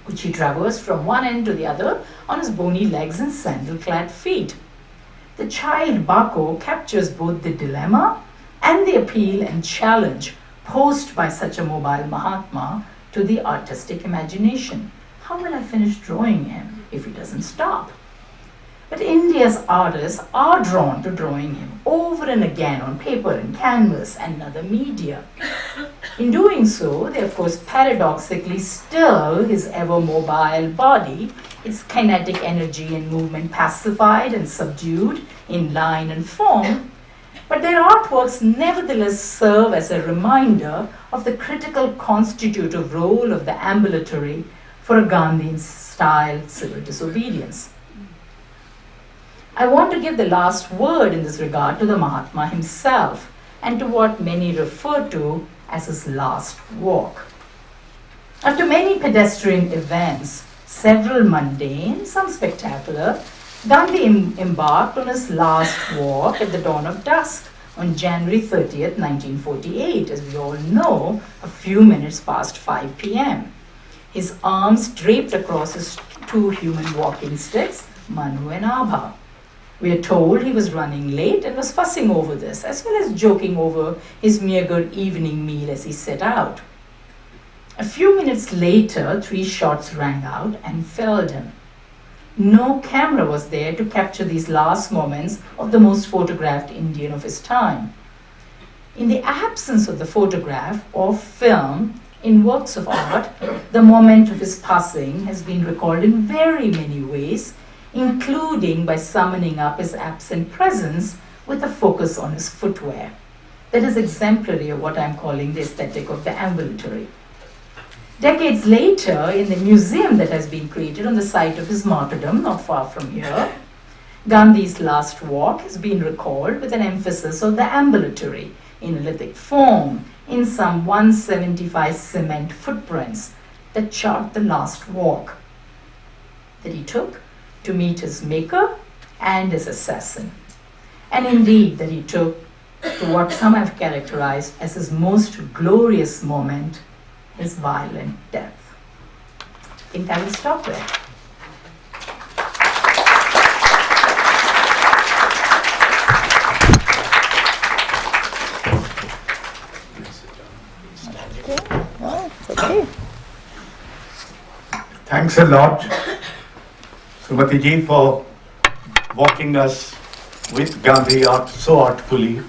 D: which he traversed from one end to the other on his bony legs and sandal-clad feet. The child Bako captures both the dilemma and the appeal and challenge posed by such a mobile Mahatma to the artistic imagination. How will I finish drawing him if he doesn't stop? But India's artists are drawn to drawing him over and again on paper and canvas and other media. In doing so, they of course paradoxically still his ever-mobile body, its kinetic energy and movement pacified and subdued in line and form, but their artworks nevertheless serve as a reminder of the critical constitutive role of the ambulatory for a Gandhian-style civil disobedience. I want to give the last word in this regard to the Mahatma himself and to what many refer to as his last walk. After many pedestrian events, several mundane, some spectacular, Gandhi embarked on his last walk at the dawn of dusk on January 30th, 1948, as we all know, a few minutes past 5 p.m. His arms draped across his two human walking sticks, Manu and Abha. We are told he was running late and was fussing over this, as well as joking over his meager evening meal as he set out. A few minutes later, 3 shots rang out and felled him. No camera was there to capture these last moments of the most photographed Indian of his time. In the absence of the photograph or film in works of art, the moment of his passing has been recalled in very many ways, including by summoning up his absent presence with a focus on his footwear. That is exemplary of what I'm calling the aesthetic of the ambulatory. Decades later, in the museum that has been created on the site of his martyrdom, not far from here, Gandhi's last walk has been recalled with an emphasis on the ambulatory in lithic form, in some 175 cement footprints that chart the last walk that he took to meet his maker and his assassin, and indeed that he took to what some have characterized as his most glorious moment, his violent death. I think I will stop there. Okay.
B: Thanks a lot, Sumathi ji, for walking us with Gandhi so artfully.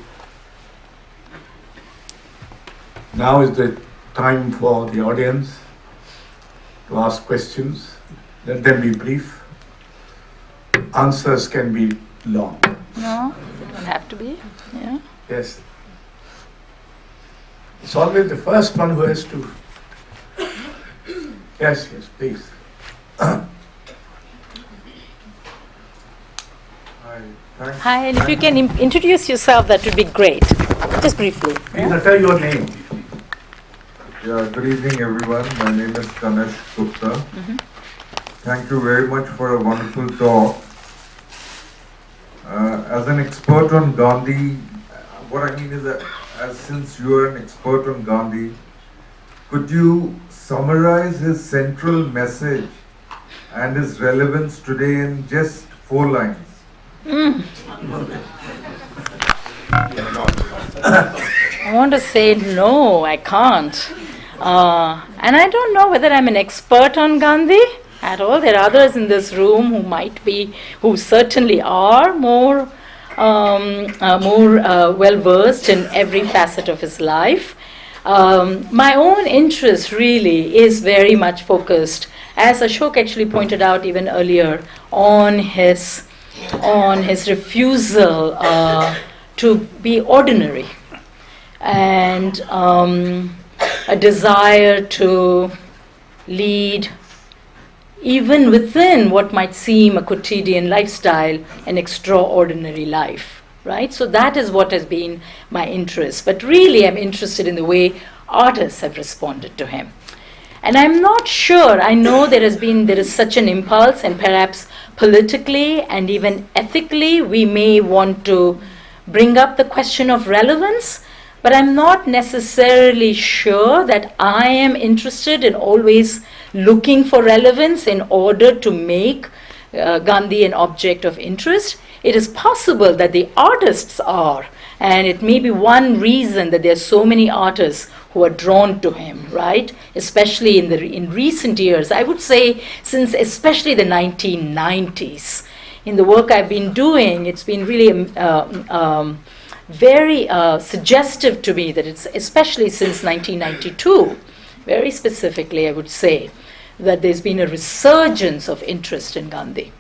B: Now is the time for the audience to ask questions. Let them be brief. Answers can be long.
D: No, it don't have to be. Yeah.
B: Yes. It's always the first one who has to. Yes, please.
C: Hi, and if you can introduce yourself, that would be great. Just briefly.
B: Please utter your name.
E: Yeah, good evening everyone. My name is Ganesh Gupta. Thank you very much for a wonderful talk. As an expert on Gandhi, what I mean is that since you are an expert on Gandhi, could you summarize his central message and his relevance today in just 4 lines?
C: I want to say no, I can't. And I don't know whether I'm an expert on Gandhi at all. There are others in this room who might be, who certainly are more more well versed in every facet of his life. My own interest really is very much focused, as Ashok actually pointed out even earlier, on his refusal to be ordinary, and a desire to lead, even within what might seem a quotidian lifestyle, an extraordinary life, right? So that is what has been my interest. But really, I'm interested in the way artists have responded to him. And I'm not sure, I know there is such an impulse, and perhaps politically and even ethically, we may want to bring up the question of relevance, but I'm not necessarily sure that I am interested in always looking for relevance in order to make Gandhi an object of interest. It is possible that the artists are, and it may be one reason that there are so many artists who are drawn to him, right? Especially in recent years, I would say since especially the 1990s. In the work I've been doing, it's been really very suggestive to me that it's especially since 1992, very specifically I would say, that there's been a resurgence of interest in Gandhi,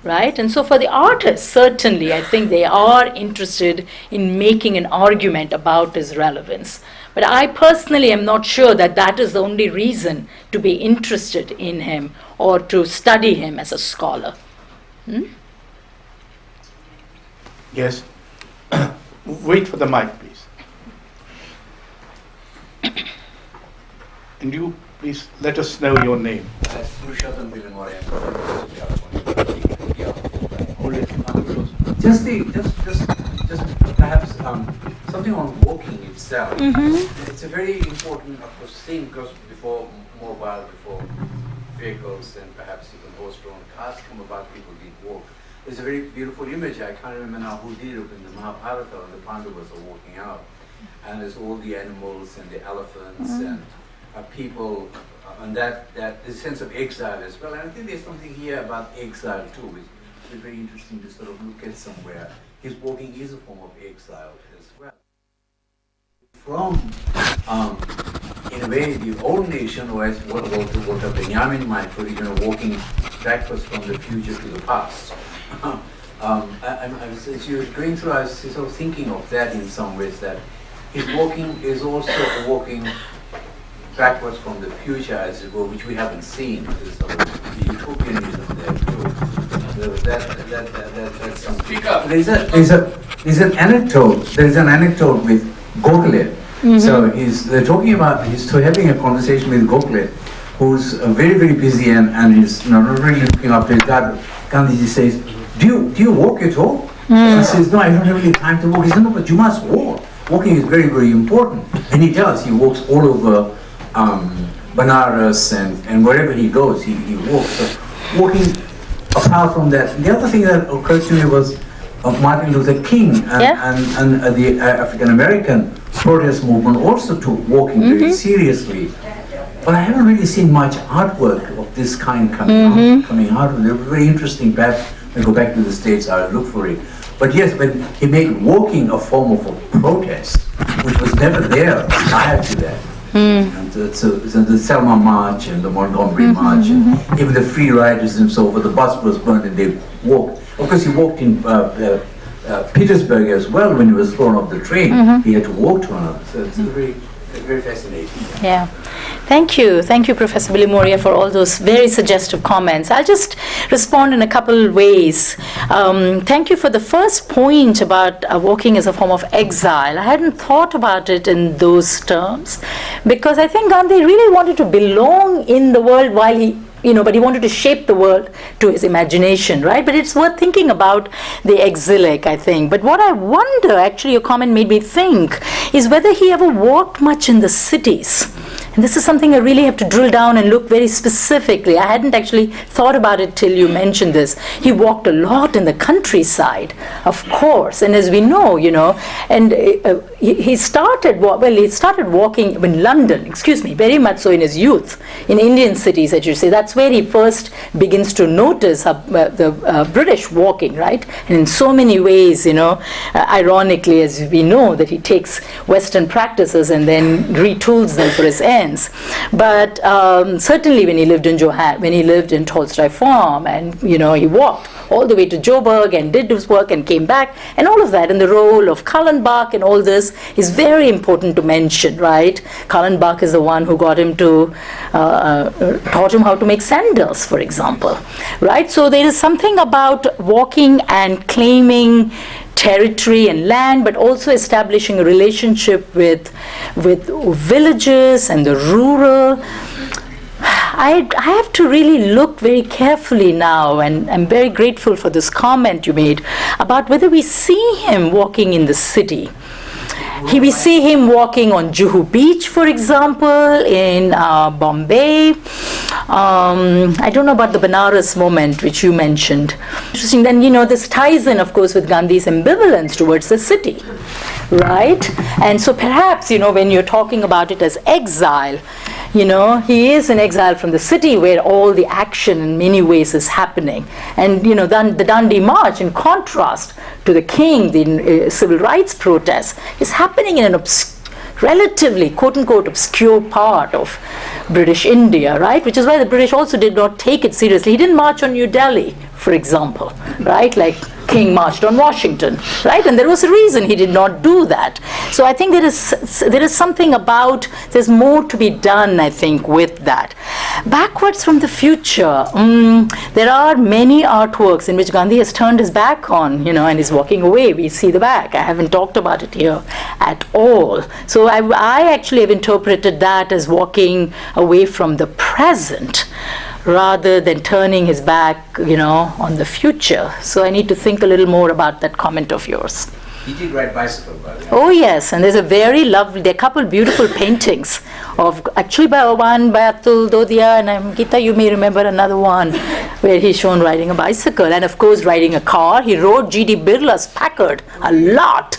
C: right? And so for the artists, certainly I think they are interested in making an argument about his relevance. But I personally am not sure that that is the only reason to be interested in him or to study him as a scholar.
B: Yes. Wait for the mic, please. And you, please, let us know your name. Hold it close.
F: Just perhaps something on walking itself. It's a very important, of course, thing, because before vehicles and perhaps even horse-drawn cars come about, people did walk. There's a very beautiful image, I can't remember now who did it, in the Mahabharata, and the Pandavas are walking out. And there's all the animals and the elephants and people, and that the sense of exile as well. And I think there's something here about exile too, which is very interesting to sort of look at somewhere. His walking is a form of exile as well. From, in a way, the old nation, or as what Benjamin might put it, walking backwards from the future to the past. As you were going through, I was sort of thinking of that in some ways, that his walking is also a walking backwards from the future, as it were, which we haven't seen. There's sort of the utopianism there too. That's something.
A: Speak up.
F: There's an anecdote with Gokhale. So they're talking about, he's having a conversation with Gokhale, who's very, very busy and is not really looking after his dad. Gandhiji says, do you walk at all? He says, no, I don't have any time to walk. He says, no, but you must walk. Walking is very, very important. And he does. He walks all over Banaras and wherever he goes, he walks. So walking, apart from that, the other thing that occurred to me was Martin Luther King and the African American protest movement also took walking very seriously. But I haven't really seen much artwork of this kind coming out. They're very interesting. Perhaps when I go back to the States, I'll look for it. But yes, when he made walking a form of a protest, which was never there prior to that. And so the Selma March and the Montgomery March, and even the free riders and so forth, the bus was burned and they walked. Of course, he walked in Petersburg as well when he was thrown off the train. He had to walk to another. So it's very, very fascinating.
C: Yeah. Thank you, Professor Billy Moria, for all those very suggestive comments. I'll just respond in a couple ways. Thank you for the first point about walking as a form of exile. I hadn't thought about it in those terms, because I think Gandhi really wanted to belong in the world while he, but he wanted to shape the world to his imagination, right? But it's worth thinking about the exilic, I think. But what I wonder, actually, your comment made me think, is whether he ever walked much in the cities, And this is something I really have to drill down and look very specifically. I hadn't actually thought about it till you mentioned this. He walked a lot in the countryside, of course, and as we know, and he started walking in London, very much so in his youth, in Indian cities, I should say. That's where he first begins to notice the British walking, right? And in so many ways, ironically, as we know, that he takes Western practices and then retools them for his ends. But certainly when he lived in Tolstoy Farm, and he walked all the way to Joburg and did his work and came back, and all of that, and the role of Kallenbach and all this is very important to mention, right? Kallenbach is the one who got him to taught him how to make sandals, for example, right? So there is something about walking and claiming territory and land, but also establishing a relationship with villages and the rural. I have to really look very carefully now, and I'm very grateful for this comment you made about whether we see him walking in the city. We see him walking on Juhu Beach, for example, in Bombay. I don't know about the Banaras moment, which you mentioned. Interesting. Then, this ties in, of course, with Gandhi's ambivalence towards the city, right? And so perhaps, when you're talking about it as exile, he is in exile from the city where all the action in many ways is happening. And, the Dandi March, in contrast to the king, the civil rights protests, is happening in an relatively, quote-unquote, obscure part of British India, right? Which is why the British also did not take it seriously. He didn't march on New Delhi, for example, right? Like King marched on Washington, right? And there was a reason he did not do that. So I think there is something about, there's more to be done, I think, with that. Backwards from the future, there are many artworks in which Gandhi has turned his back on, and is walking away. We see the back. I haven't talked about it here at all. So I actually have interpreted that as walking away from the present, rather than turning his back, on the future. So I need to think a little more about that comment of yours.
F: He did ride bicycle, by the way.
C: Oh yes, and there's a very lovely, there are a couple beautiful paintings of, actually one by Atul Dodia, and Gita, you may remember another one where he's shown riding a bicycle, and of course riding a car. He rode G.D. Birla's Packard a lot,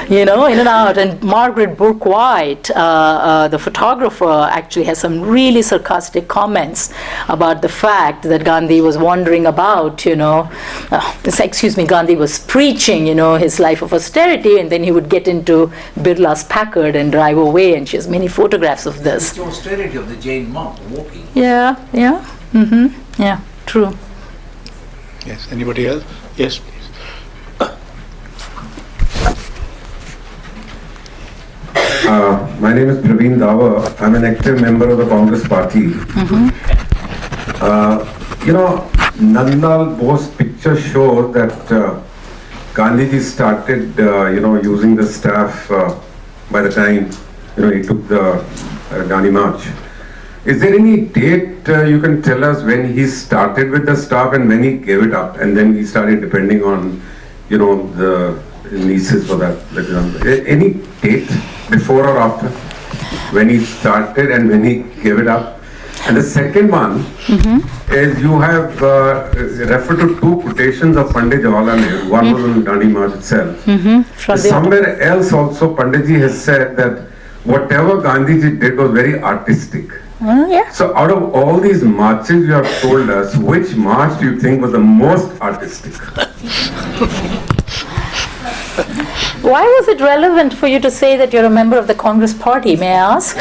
C: in and out. And Margaret Bourke-White, the photographer, actually has some really sarcastic comments about the fact that Gandhi was wandering about, Gandhi was preaching, his life of austerity, and then he would get into Birla's Packard and drive away, and she has many photographs of this.
F: It's the austerity of the Jain monk walking.
C: Yeah, true.
G: Yes, anybody else? Yes, please.
H: My name is Praveen Dawa. I'm an active member of the Congress Party. Nandal Bose picture showed that Gandhiji started, using the staff by the time, he took the Gandhi March. Is there any date you can tell us when he started with the staff and when he gave it up, and then he started depending on, the nieces for that? Any date before or after when he started and when he gave it up? And the second one is, you have referred to two quotations of Pandit Jawaharlal Nehru. One was on Dandi March itself. Somewhere else also Panditji has said that whatever Gandhiji did was very artistic. So out of all these marches you have told us, which march do you think was the most artistic?
C: Why was it relevant for you to say that you're a member of the Congress Party, may I ask?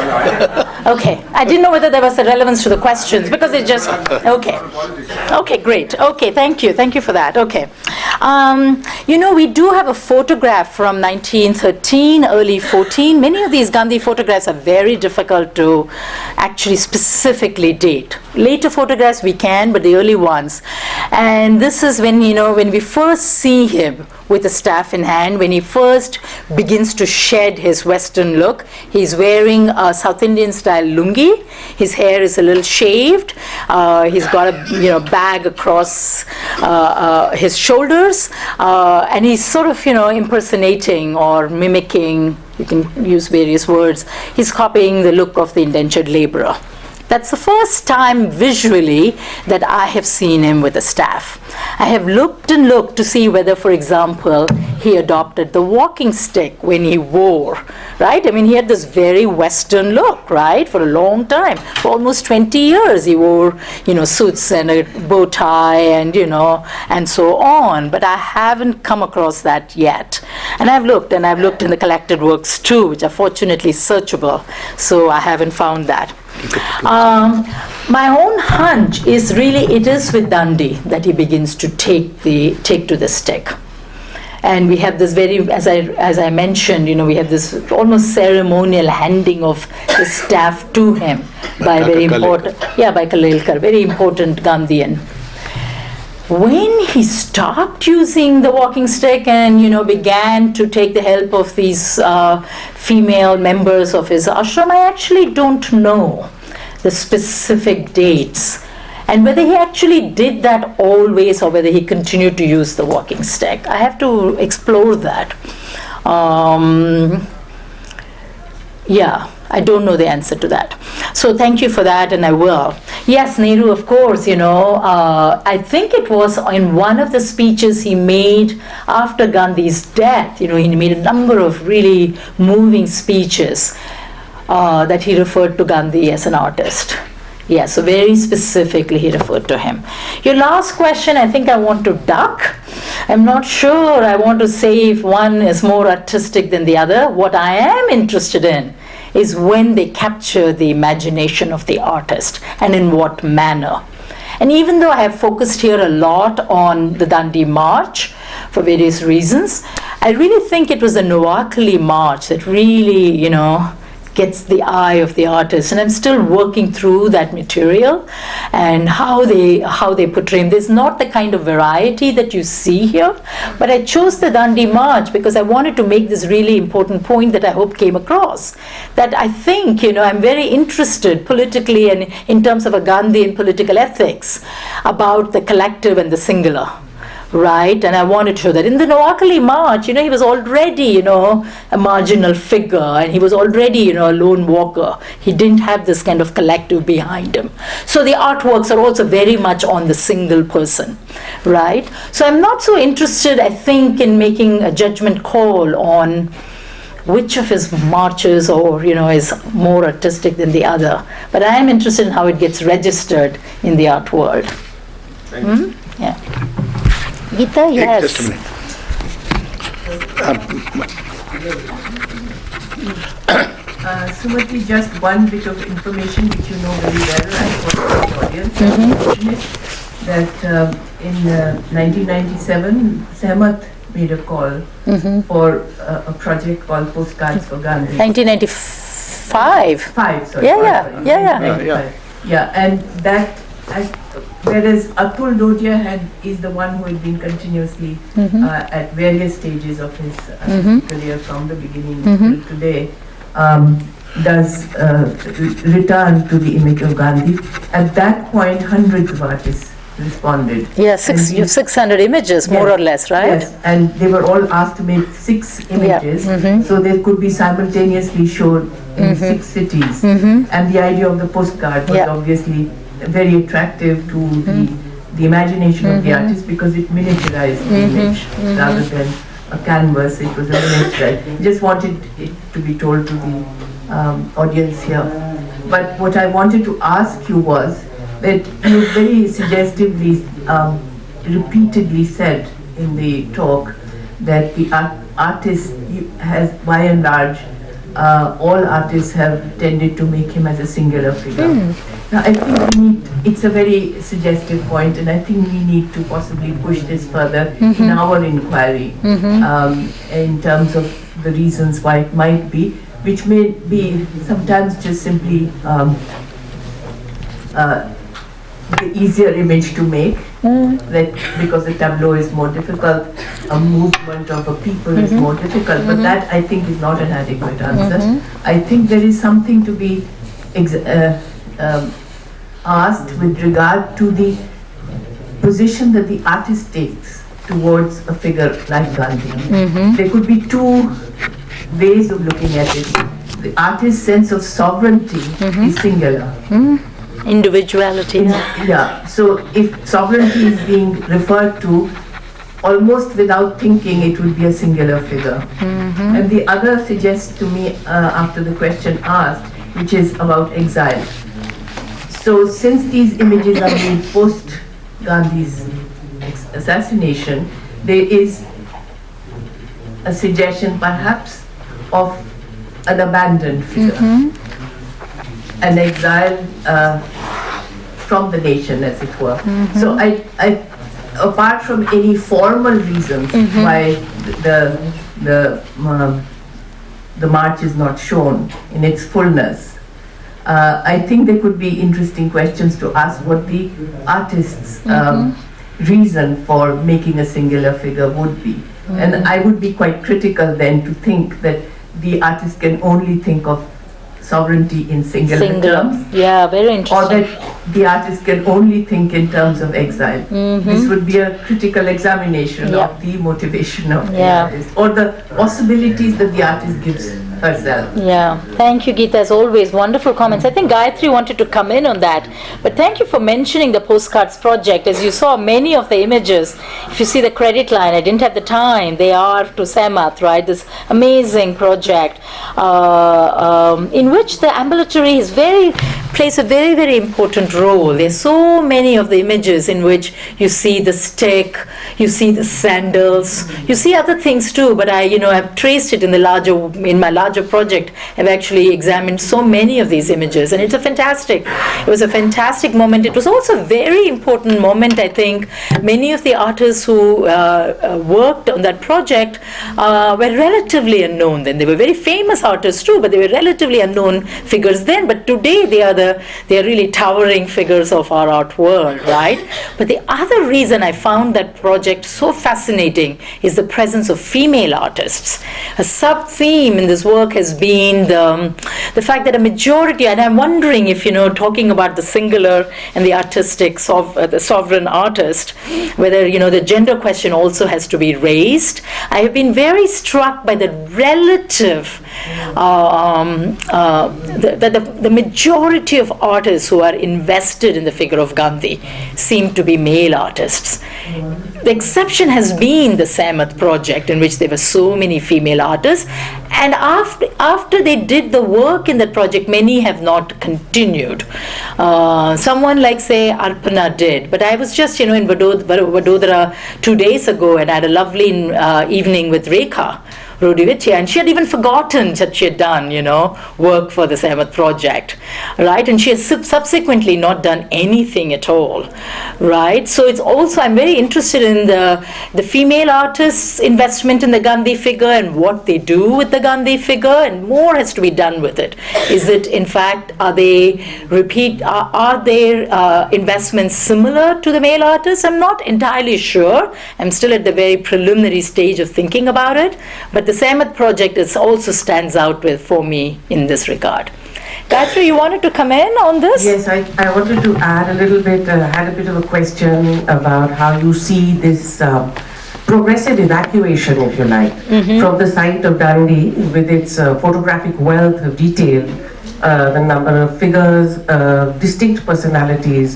C: Okay, I didn't know whether there was a relevance to the questions, because it just, okay, great, okay, thank you for that, okay. We do have a photograph from 1913, early 14. Many of these Gandhi photographs are very difficult to actually specifically date. Later photographs we can, but the early ones. And this is when, when we first see him with the staff in hand, when he first begins to shed his Western look. He's wearing a South Indian style lungi. His hair is a little shaved. He's got a bag across his shoulders, and he's sort of impersonating or mimicking you can use various words. He's copying the look of the indentured laborer. That's the first time visually that I have seen him with a staff. I have looked and looked to see whether, for example, he adopted the walking stick when he wore, right? I mean, he had this very Western look, right, for a long time. For almost 20 years, he wore, suits and a bow tie and, and so on. But I haven't come across that yet. And I've looked in the collected works too, which are fortunately searchable. So I haven't found that. My own hunch is really it is with Gandhi that he begins to take to the stick. And we have this very, as I mentioned, we have this almost ceremonial handing of the staff to him by very important, by Kalelkar, very important Gandhian. When he stopped using the walking stick and began to take the help of these female members of his ashram, I actually don't know the specific dates and whether he actually did that always or whether he continued to use the walking stick. I have to explore that. I don't know the answer to that. So thank you for that, and I will. Yes, Nehru, of course, I think it was in one of the speeches he made after Gandhi's death, he made a number of really moving speeches that he referred to Gandhi as an artist. Yes, so very specifically he referred to him. Your last question, I think I want to duck. I'm not sure I want to say if one is more artistic than the other. What I am interested in is when they capture the imagination of the artist and in what manner. And even though I have focused here a lot on the Dandi March for various reasons, I really think it was the Noakhali March that really, gets the eye of the artist. And I'm still working through that material and how they portray him. There's not the kind of variety that you see here, but I chose the Dandi March because I wanted to make this really important point that I hope came across. That I think, I'm very interested politically and in terms of a Gandhian political ethics about the collective and the singular. Right, and I wanted to show that in the Noakhali March, he was already, a marginal figure, and he was already, a lone walker. He didn't have this kind of collective behind him. So the artworks are also very much on the single person, right? So I'm not so interested, I think, in making a judgment call on which of his marches or, is more artistic than the other. But I am interested in how it gets registered in the art world.
H: Thank you.
C: Yeah. Gita, yes.
G: Just a minute.
I: Sumathi, just one bit of information which you know very well, and for the audience, that in 1997, Sehmat made a call for a project called Postcards for Gandhi.
C: 1995.
I: Sorry. Yeah, and that, whereas Atul Dodia is the one who had been continuously at various stages of his career from the beginning till today, does return to the image of Gandhi. At that point, hundreds of artists responded.
C: Yeah, 600 images, more or less, right?
I: Yes, and they were all asked to make 6 images, so they could be simultaneously showed in 6 cities. And the idea of the postcard was obviously very attractive to the imagination of the artist because it miniaturized the image rather than a canvas. It was a miniature. Just wanted it to be told to the audience here. But what I wanted to ask you was that you very suggestively, repeatedly said in the talk that the artist has, by and large, all artists have tended to make him as a singular figure. Now, I think it's a very suggestive point, and I think we need to possibly push this further in our inquiry in terms of the reasons why it might be, which may be sometimes just simply the easier image to make, that because the tableau is more difficult, a movement of a people is more difficult, but that I think is not an adequate answer. I think there is something to be asked with regard to the position that the artist takes towards a figure like Gandhi. There could be two ways of looking at it. The artist's sense of sovereignty is singular.
C: Individuality.
I: Yeah, so if sovereignty is being referred to, almost without thinking, it would be a singular figure. And the other suggests to me, after the question asked, which is about exile. So since these images are made post Gandhi's assassination, there is a suggestion perhaps of an abandoned figure, an exile from the nation, as it were. So I apart from any formal reasons why the march is not shown in its fullness, I think there could be interesting questions to ask what the artist's reason for making a singular figure would be. And I would be quite critical then to think that the artist can only think of sovereignty in singular terms.
C: Yeah, very interesting.
I: Or that the artist can only think in terms of exile. This would be a critical examination of the motivation of the artist, or the possibilities that the artist gives herself.
C: Yeah, thank you, Geeta. As always, wonderful comments. I think Gayatri wanted to come in on that, but thank you for mentioning the postcards project. As you saw, many of the images, if you see the credit line, I didn't have the time, they are to Sumathi, right? This amazing project in which the ambulatory plays a very, very important role. There's so many of the images in which you see the stick, you see the sandals, you see other things too, but I've traced it in my larger project. I've actually examined so many of these images, and it was a fantastic moment. It was also a very important moment, I think. Many of the artists who worked on that project were relatively unknown then. They were very famous artists too, but they were relatively unknown figures then. But today they are really towering figures of our art world, right? But the other reason I found that project so fascinating is the presence of female artists. A sub-theme in this work has been the fact that a majority, and I'm wondering if, talking about the singular and the artistic, the sovereign artist, whether, the gender question also has to be raised. I have been very struck by the relative, the majority of artists who are invested in the figure of Gandhi seem to be male artists. The exception has been the Sumathi project, in which there were so many female artists, and after they did the work in that project, many have not continued. Someone like, say, Arpana did, but I was just, in Vadodara 2 days ago, and I had a lovely evening with Rekha Rudivitya, and she had even forgotten that she had done, work for the Sumathi project, right? And she has subsequently not done anything at all, right? So it's also, I'm very interested in the female artists' investment in the Gandhi figure and what they do with the Gandhi figure, and more has to be done with it. Is it, in fact, are their investments similar to the male artists? I'm not entirely sure. I'm still at the very preliminary stage of thinking about it, but the Sumathi project also stands out for me in this regard. Gayatri, you wanted to come in on this?
J: Yes, I wanted to add a little bit, had a bit of a question about how you see this progressive evacuation, if you like, from the site of Dundee, with its photographic wealth of detail, the number of figures, distinct personalities,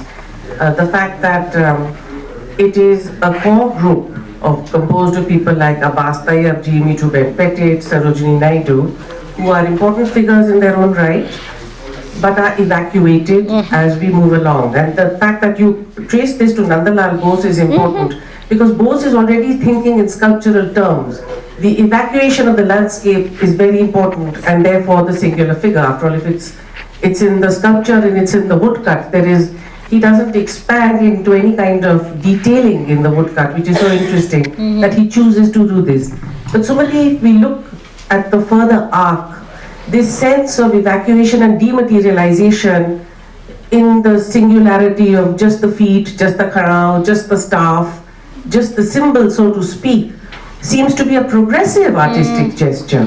J: the fact that it is a core group composed of people like Abbas Tayyab, Mitu Petit, Sarojini Naidu, who are important figures in their own right, but are evacuated as we move along. And the fact that you trace this to Nandalal Bose is important, because Bose is already thinking in sculptural terms. The evacuation of the landscape is very important, and therefore the singular figure. After all, if it's in the sculpture and it's in the woodcut, he doesn't expand into any kind of detailing in the woodcut, which is so interesting that he chooses to do this. But Sumathi, if we look at the further arc, this sense of evacuation and dematerialization in the singularity of just the feet, just the kharao, just the staff, just the symbol, so to speak, seems to be a progressive artistic gesture,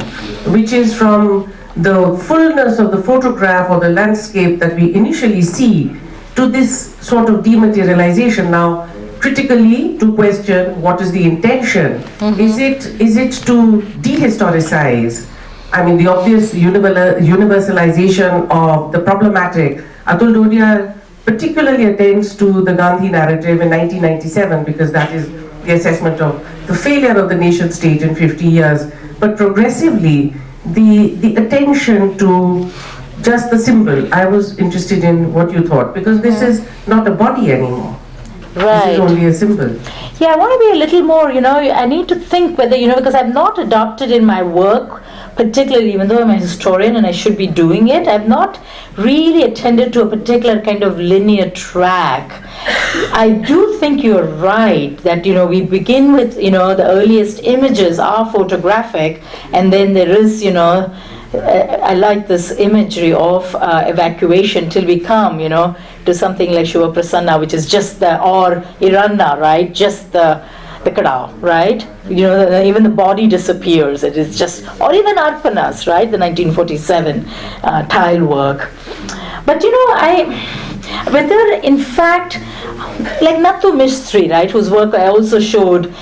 J: which is from the fullness of the photograph or the landscape that we initially see to this sort of dematerialization. Now, critically, to question what is the intention. Is it to dehistoricize I mean, the obvious universalization of the problematic. Atul Dodia particularly attends to the Gandhi narrative in 1997 because that is the assessment of the failure of the nation state in 50 years. But progressively, the attention to just the symbol. I was interested in what you thought, because this is not a body anymore.
C: Right.
J: This is only a symbol.
C: Yeah, I want to be a little more, I need to think whether, because I've not adopted in my work, particularly, even though I'm a historian and I should be doing it, I've not really attended to a particular kind of linear track. I do think you're right that, we begin with, the earliest images are photographic, and then there is, I like this imagery of evacuation till we come, to something like Shiva Prasanna, which is just or Iranna, right? Just the Kadao, right? Even the body disappears. It is just, or even Arpanas, right? The 1947 tile work. But whether in fact, like Nattu Mistry, right, whose work I also showed,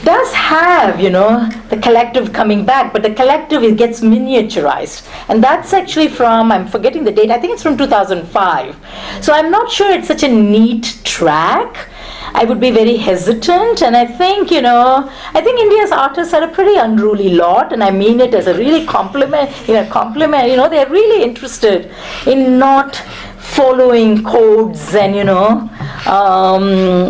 C: does have, the collective coming back, but the collective, it gets miniaturized. And that's actually from, I'm forgetting the date, I think it's from 2005. So I'm not sure it's such a neat track. I would be very hesitant, and I think, India's artists are a pretty unruly lot, and I mean it as a really compliment, they're really interested in not following codes and,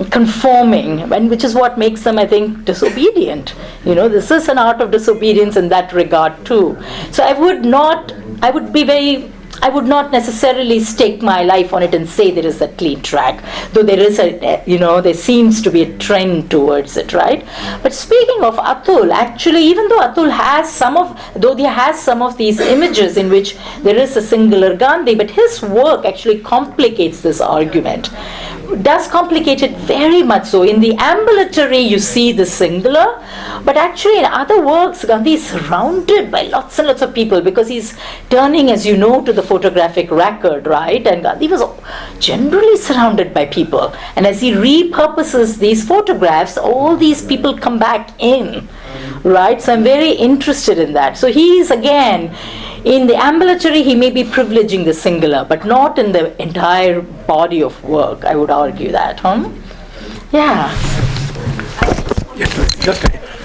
C: conforming, and which is what makes them, I think, disobedient. This is an art of disobedience in that regard too. So I would not necessarily stake my life on it and say there is a clean track, though there is there seems to be a trend towards it, right? But speaking of Atul, actually, even though Atul has some of these images in which there is a singular Gandhi, but his work actually complicates this argument. Does complicate it very much so. In the ambulatory, you see the singular, but actually in other works, Gandhi is surrounded by lots and lots of people, because he's turning, as you know, to the photographic record, right? And Gandhi was generally surrounded by people. And as he repurposes these photographs, all these people come back in, right? So I'm very interested in that. So he's, again, in the ambulatory, he may be privileging the singular, but not in the entire body of work. I would argue that. Yeah.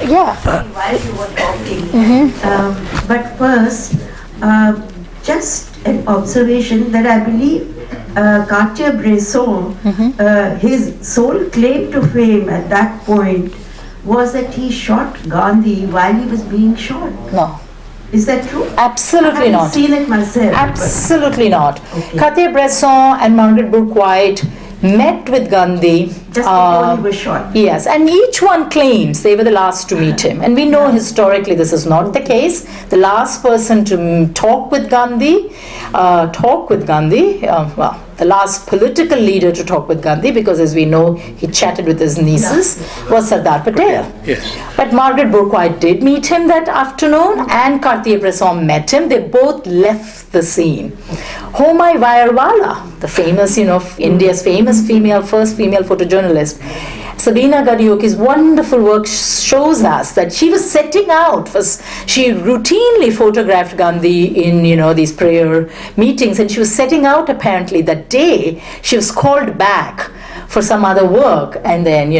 C: Yeah.
K: While you were talking, but first, just an observation that I believe Cartier-Bresson, his sole claim to fame at that point was that he shot Gandhi while he was being shot.
C: No.
K: Is that true?
C: Absolutely not.
K: I haven't seen it myself.
C: Absolutely not.
K: Okay.
C: Cartier-Bresson and Margaret Bourke-White met with Gandhi
K: just before he was shot.
C: Yes, and each one claims they were the last to meet him, and we know historically this is not the case. The last person to talk with Gandhi, the last political leader to talk with Gandhi, because as we know he chatted with his nieces, was Sardar Patel.
G: Yes.
C: But Margaret Bourke-White did meet him that afternoon, and Cartier-Bresson met him. They both left the scene. Homai Vayarwala, the famous, India's famous first female photojournalist, Sabina Gadioki's wonderful work shows us that she was setting out. She routinely photographed Gandhi in, these prayer meetings, and she was setting out apparently that day. She was called back for some other work, and then,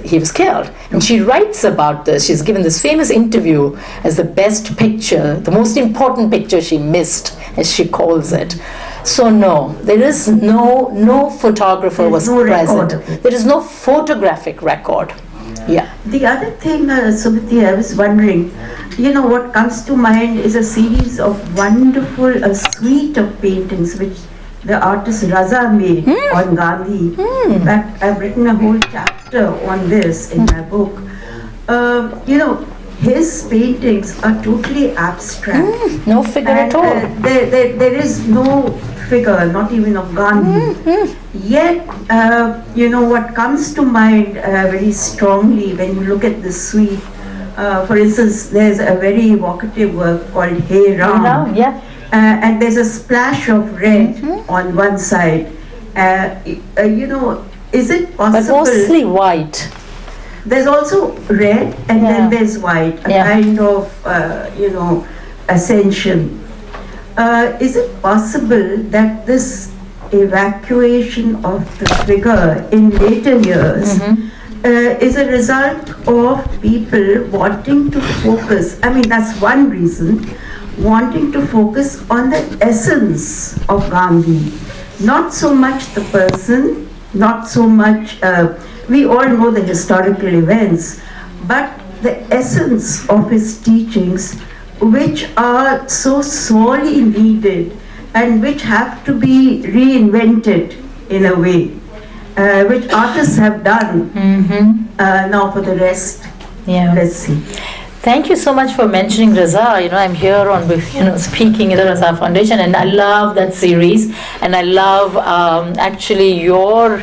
C: he was killed. And she writes about this. She's given this famous interview as the best picture, the most important picture she missed, as she calls it. So no, there is no photographer was present. There is no photographic record. Yeah.
K: The other thing, Sumathi, I was wondering, what comes to mind is a series of wonderful, a suite of paintings which the artist Raza made on Gandhi. In fact, I've written a whole chapter on this in my book. His paintings are totally abstract.
C: No figure at all.
K: There is no figure, not even of Gandhi. Yet, what comes to mind very strongly when you look at this suite, for instance, there's a very evocative work called Hey Ram.
C: Yeah.
K: And there's a splash of red on one side. Is it possible?
C: But mostly white.
K: There's also red, and then there's white, a kind of, ascension. Is it possible that this evacuation of the figure in later years is a result of people wanting to focus? I mean, that's one reason, wanting to focus on the essence of Gandhi, not so much the person, not so much, we all know the historical events, but the essence of his teachings, which are so sorely needed and which have to be reinvented in a way, which artists have done. Now for the rest, let's see.
C: Thank you so much for mentioning Raza. You know, I'm here on, speaking at the Raza Foundation, and I love that series, and I love actually your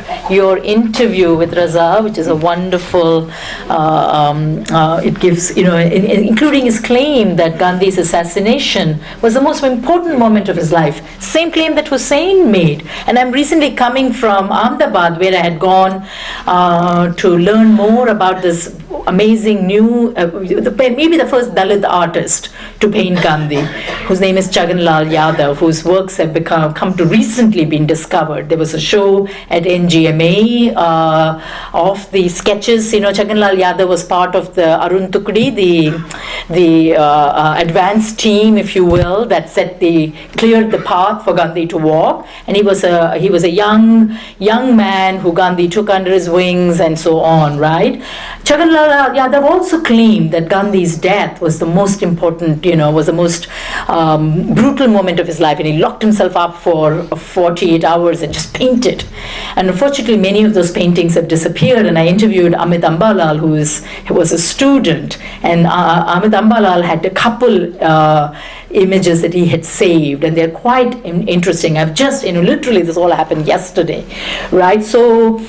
C: interview with Raza, which is a wonderful. It gives, including his claim that Gandhi's assassination was the most important moment of his life. Same claim that Hussein made. And I'm recently coming from Ahmedabad, where I had gone to learn more about this amazing new, maybe the first Dalit artist to paint Gandhi, whose name is Chaganlal Yadav, whose works have come to recently been discovered. There was a show at NGMA of the sketches. Chaganlal Yadav was part of the Arun Tukdi, the advanced team, if you will, that cleared the path for Gandhi to walk. And he was a young man who Gandhi took under his wings and so on, right? Chaganlal Yadav also claimed that Gandhi's death was the most important, was the most brutal moment of his life, and he locked himself up for 48 hours and just painted. And unfortunately, many of those paintings have disappeared, and I interviewed Amit Ambalal, who was a student, and Amit Ambalal had a couple images that he had saved, and they're quite interesting. I've just, literally this all happened yesterday, right? So,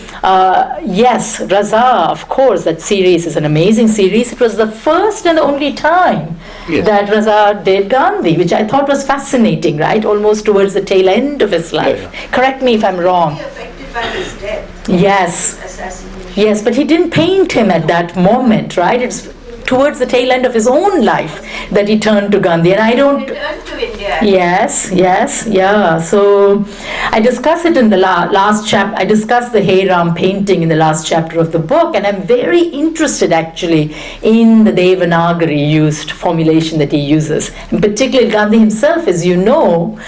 C: yes, Raza, of course, that series is an amazing series. It was the first and only time that Raza did Gandhi, which I thought was fascinating, right? Almost towards the tail end of his life. Correct me if I'm wrong.
K: Affected by his death.
C: Yes.
K: Assassination.
C: Yes, but he didn't paint him at that moment, right? It's towards the tail end of his own life that he turned to Gandhi. And I don't...
K: Returned to India.
C: Yes, yeah. So I discuss it in the last chapter. I discuss the Hey Ram painting in the last chapter of the book, and I'm very interested actually in the Devanagari used formulation that he uses. And particularly Gandhi himself, as you know,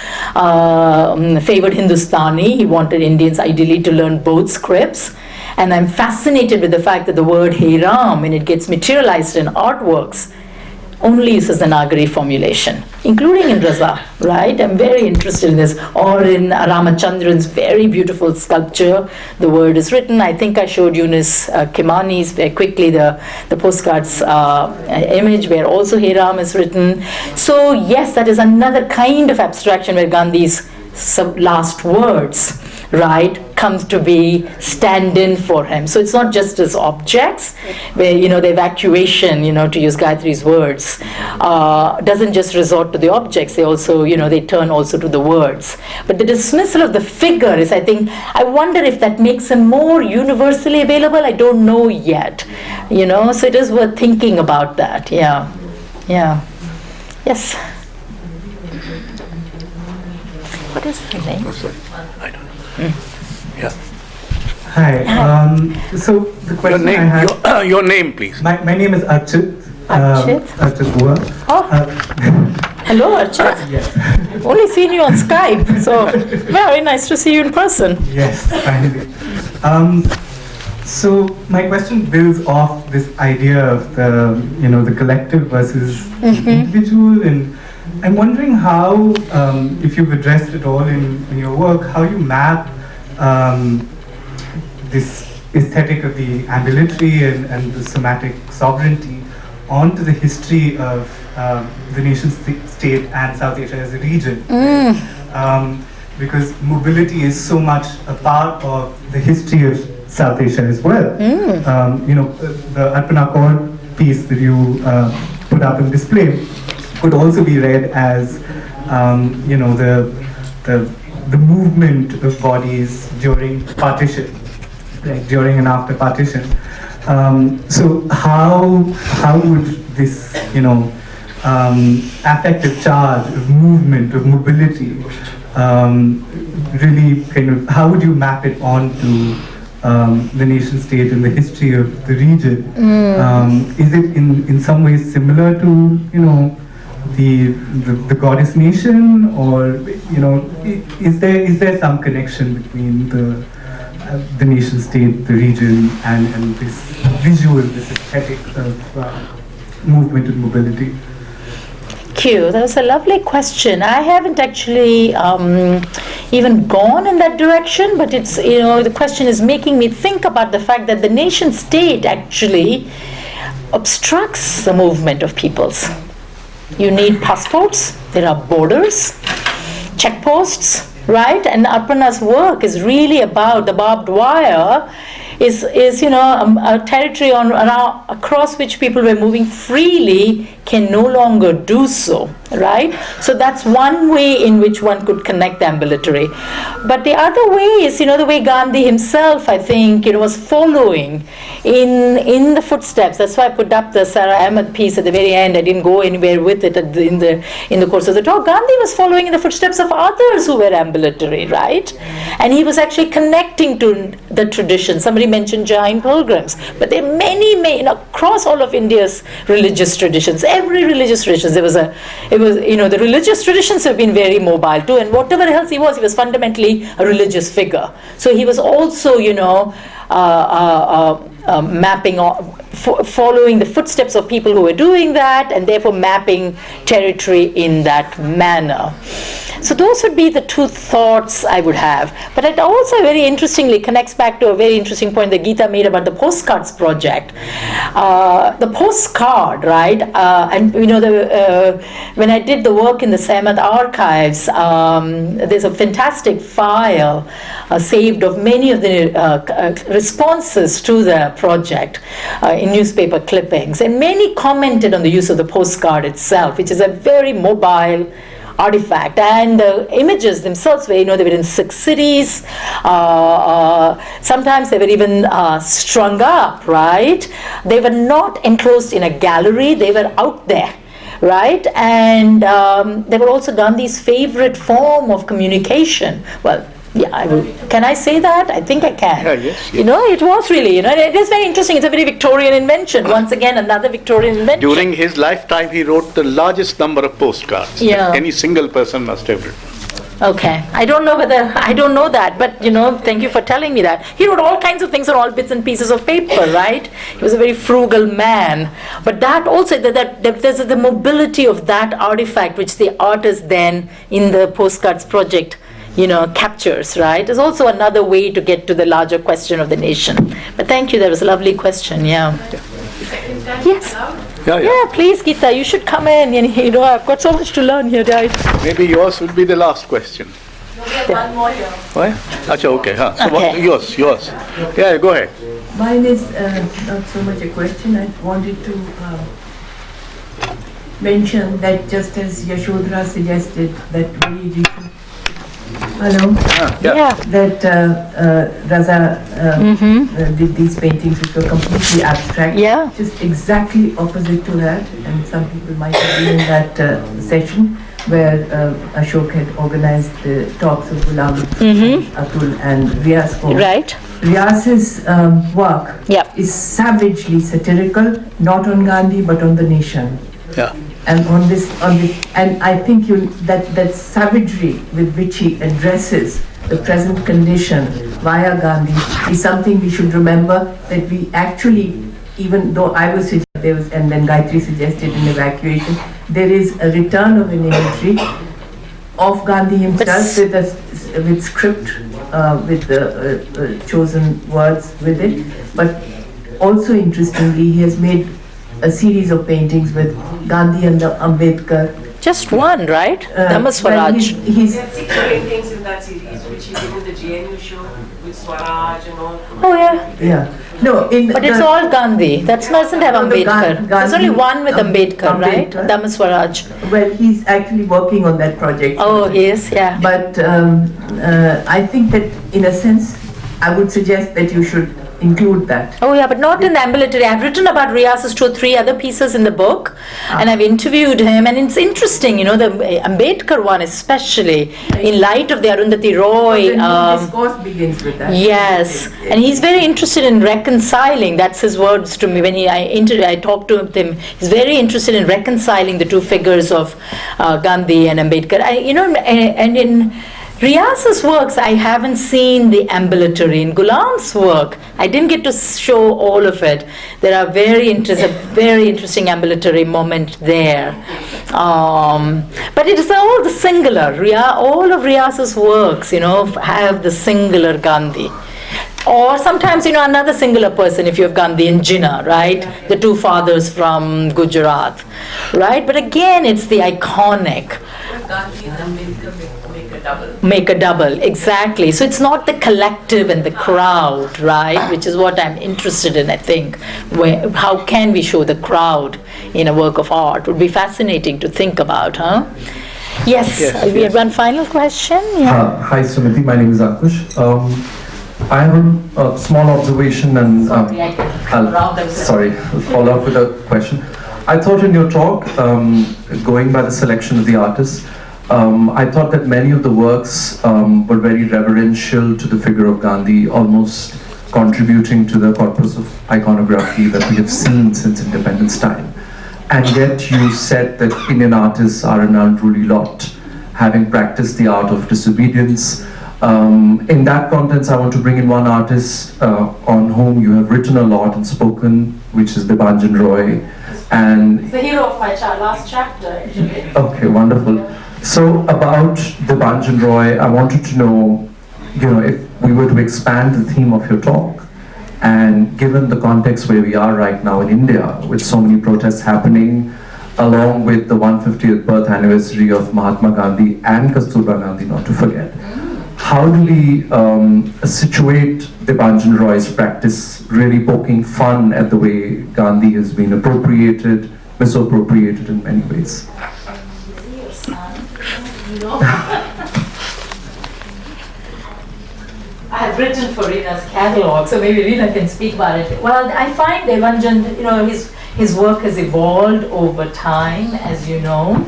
C: favored Hindustani. He wanted Indians ideally to learn both scripts. And I'm fascinated with the fact that the word Hey Ram, when it gets materialized in artworks, only uses the Nagari formulation, including in Raza, right? I'm very interested in this. Or in Ramachandran's very beautiful sculpture, the word is written. I think I showed Yunus Kimani's very quickly the postcards image where also Hey Ram is written. So yes, that is another kind of abstraction where Gandhi's last words, right, comes to be stand-in for him. So it's not just as objects, where, the evacuation, to use Gayatri's words, doesn't just resort to the objects, they also, they turn also to the words. But the dismissal of the figure is, I wonder if that makes him more universally available. I don't know yet, so it is worth thinking about that. Yeah. Yes. What is her name?
G: I don't know. Yeah.
L: Hi. So the question
G: Your name,
L: I have.
G: your name, please.
L: My name is Archit. Archit Bua.
C: Hello, Archit.
L: Yes.
C: Only seen you on Skype, so very nice to see you in person.
L: Yes, finally. So my question builds off this idea of the collective versus the individual, and I'm wondering how, if you've addressed it all in your work, how you map this aesthetic of the ambulatory and the somatic sovereignty onto the history of the nation state and South Asia as a region. Because mobility is so much a part of the history of South Asia as well. The Arpana Accord piece that you put up in display could also be read as the movement of bodies during partition, like during and after partition. So how would this, affective charge of movement, of mobility, really kind of, how would you map it onto the nation state and the history of the region? Is it in some ways similar to, the goddess nation, or is there some connection between the nation state, the region, and this visual, this aesthetic of movement and mobility?
C: Thank you. That was a lovely question. I haven't actually even gone in that direction, but it's, the question is making me think about the fact that the nation state actually obstructs the movement of peoples. You need passports, there are borders, checkposts, right? And Arpana's work is really about the barbed wire is a territory across which people were moving freely can no longer do so, right? So that's one way in which one could connect the ambulatory. But the other way is, the way Gandhi himself, I think, was following in the footsteps. That's why I put up the Sarah Ahmed piece at the very end. I didn't go anywhere with it in the course of the talk. Gandhi was following in the footsteps of others who were ambulatory, right? And he was actually connecting to the tradition. Somebody mentioned Jain pilgrims, but there are many, across all of India's religious traditions. Every religious tradition, the religious traditions have been very mobile too, and whatever else he was fundamentally a religious figure. So he was also, mapping, following the footsteps of people who were doing that, and therefore mapping territory in that manner. So those would be the two thoughts I would have. But it also very interestingly connects back to a very interesting point that Geeta made about the postcards project. The postcard, right? And when I did the work in the Sehmat archives, there's a fantastic file saved of many of the responses to the project in newspaper clippings, and many commented on the use of the postcard itself, which is a very mobile artifact, and the images themselves were, they were in 6 cities. Sometimes they were even strung up, right? They were not enclosed in a gallery, they were out there, right? And they were also Gandhi's favorite form of communication. Well, yeah, can I say that? I think I can.
G: Yeah, yes.
C: It was really, it is very interesting. It's a very Victorian invention. Once again, another Victorian invention.
G: During his lifetime, he wrote the largest number of postcards that any single person must have written.
C: Okay. I don't know that, but thank you for telling me that. He wrote all kinds of things on all bits and pieces of paper, right? He was a very frugal man. But that also, that there's the mobility of that artifact, which the artist then, in the postcards project, captures, right? There's also another way to get to the larger question of the nation. But thank you, that was a lovely question, yeah. Yes. Yeah, please, Geeta, you should come in. I've got so much to learn here, right?
G: Maybe yours will be the last question.
K: No, we have one more here.
G: What? Achha, okay. So
C: Okay.
G: Yours. Yeah, go ahead.
I: Mine is not so much a question. I wanted to mention that just as Yashodhara suggested that very recent that Raza did these paintings which were completely abstract.
C: Yeah.
I: Just exactly opposite to that, and some people might have been in that session where Ashok had organized the talks of Ghulam, Atul and Riaz.
C: Right.
I: Riaz's work is savagely satirical, not on Gandhi but on the nation.
G: Yeah.
I: And and I think that savagery with which he addresses the present condition via Gandhi is something we should remember, that we actually, even though I was suggesting, and then Gayatri suggested an evacuation, there is a return of an imagery of Gandhi himself with script, with the chosen words with it. But also interestingly, he has made a series of paintings with Gandhi and the Ambedkar.
C: Just one, right? Dhamma Swaraj.
I: Well, he's
M: There are 6 paintings in that series, which he did in the GNU show with Swaraj and all.
C: Oh, yeah.
I: Yeah. No,
C: but it's all Gandhi. Doesn't have Ambedkar. There's only one with Ambedkar, right? Dhamma Swaraj.
I: Well, he's actually working on that project.
C: Oh, he is, yeah.
I: But I think that in a sense, I would suggest that you should include that.
C: Oh yeah, but not in the ambulatory. I've written about Riaz's 2 or 3 other pieces in the book, and I've interviewed him, and it's interesting, the Ambedkar one especially, in light of the Arundhati Roy.
I: The discourse begins with that.
C: Yes, and he's very interested in reconciling. That's his words to me when I talked to him. He's very interested in reconciling the 2 figures of Gandhi and Ambedkar. And in Riaz's works, I haven't seen the ambulatory. In Ghulam's work, I didn't get to show all of it. There are very interesting ambulatory moment there. But it is all the singular. All of Riaz's works, have the singular Gandhi. Or sometimes, another singular person, if you have Gandhi and Jinnah, right? The 2 fathers from Gujarat, right? But again, it's the iconic.
M: Gandhi and Ambedkar make a double.
C: Make a double, exactly. So it's not the collective and the crowd, right? Which is what I'm interested in, I think. How can we show the crowd in a work of art? Would be fascinating to think about, huh? Yes, we have one final question. Yeah.
N: Hi, Sumathi. My name is Ankush. I have a small observation and I'll follow up with a question. I thought in your talk, going by the selection of the artists, I thought that many of the works were very reverential to the figure of Gandhi, almost contributing to the corpus of iconography that we have seen since independence time. And yet you said that Indian artists are an unruly lot, having practiced the art of disobedience. In that context, I want to bring in one artist on whom you have written a lot and spoken, which is Debanjan Roy. And
C: he's the hero of my last chapter, actually.
N: Okay, wonderful. So about Debanjan Roy, I wanted to know, if we were to expand the theme of your talk, and given the context where we are right now in India, with so many protests happening, along with the 150th birth anniversary of Mahatma Gandhi and Kasturba Gandhi, not to forget, how do we situate Debanjan Roy's practice really poking fun at the way Gandhi has been misappropriated in many ways?
D: I have written for Rina's catalogue, so maybe Rina can speak about it. Well, I find Debanjan, his work has evolved over time, as you know.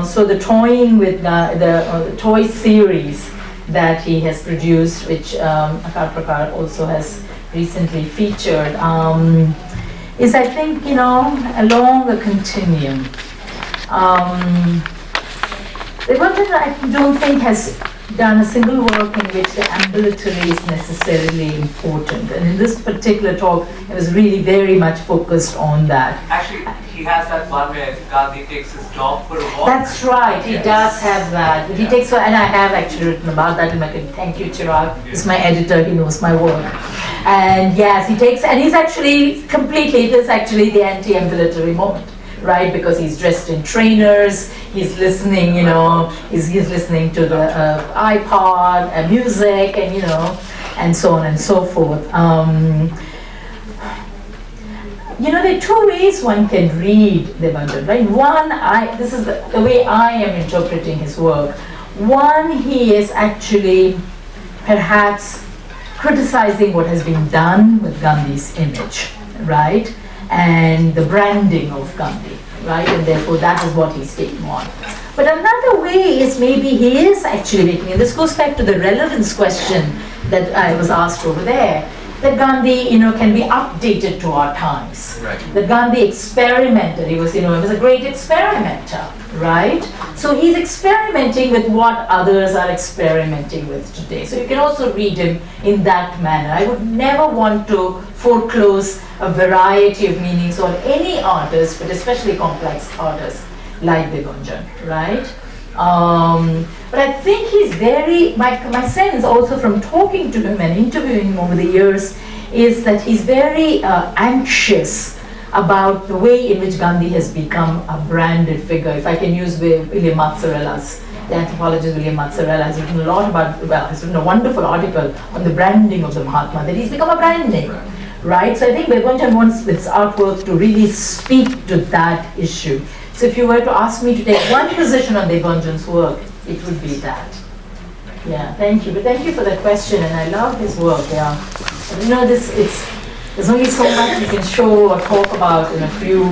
D: So the toying with the toy series that he has produced, which Akar Prakar also has recently featured, is, I think, along a continuum. Debanjan, I don't think, has done a single work in which the ambulatory is necessarily important. And in this particular talk, it was really very much focused on that.
A: Actually, he has that one where Gandhi takes his dog for a walk.
D: That's right, he does have that. He takes, and I have actually written about that in my, thank you Chirag, he's my editor, he knows my work. And yes, he takes, and he's actually completely, it is actually the anti-ambulatory moment. Right, because he's dressed in trainers, he's listening, he's listening to the iPod, music, and and so on and so forth. There are 2 ways one can read Debanjan, right? One, this is the way I am interpreting his work. One, he is actually perhaps criticizing what has been done with Gandhi's image, right? And the branding of Gandhi, right? And therefore that is what he's taking on. But another way is maybe he is actually making, and this goes back to the relevance question that I was asked over there, that Gandhi, can be updated to our times. Right. That Gandhi experimented, he was a great experimenter, right? So he's experimenting with what others are experimenting with today. So you can also read him in that manner. I would never want to foreclose a variety of meanings on any artist, but especially complex artists like Debanjan, right? But I think he's my sense also from talking to him and interviewing him over the years is that he's very anxious about the way in which Gandhi has become a branded figure. If I can use William Mazzarella's, the anthropologist William Mazzarella has written a lot about, has written a wonderful article on the branding of the Mahatma, that he's become a brand name, right? So I think Debanjan wants its artwork to really speak to that issue. So if you were to ask me to take one position on Debanjan's work, it would be that. Yeah, thank you. But thank you for that question, and I love his work, yeah. there's only so much you can show or talk about in a few.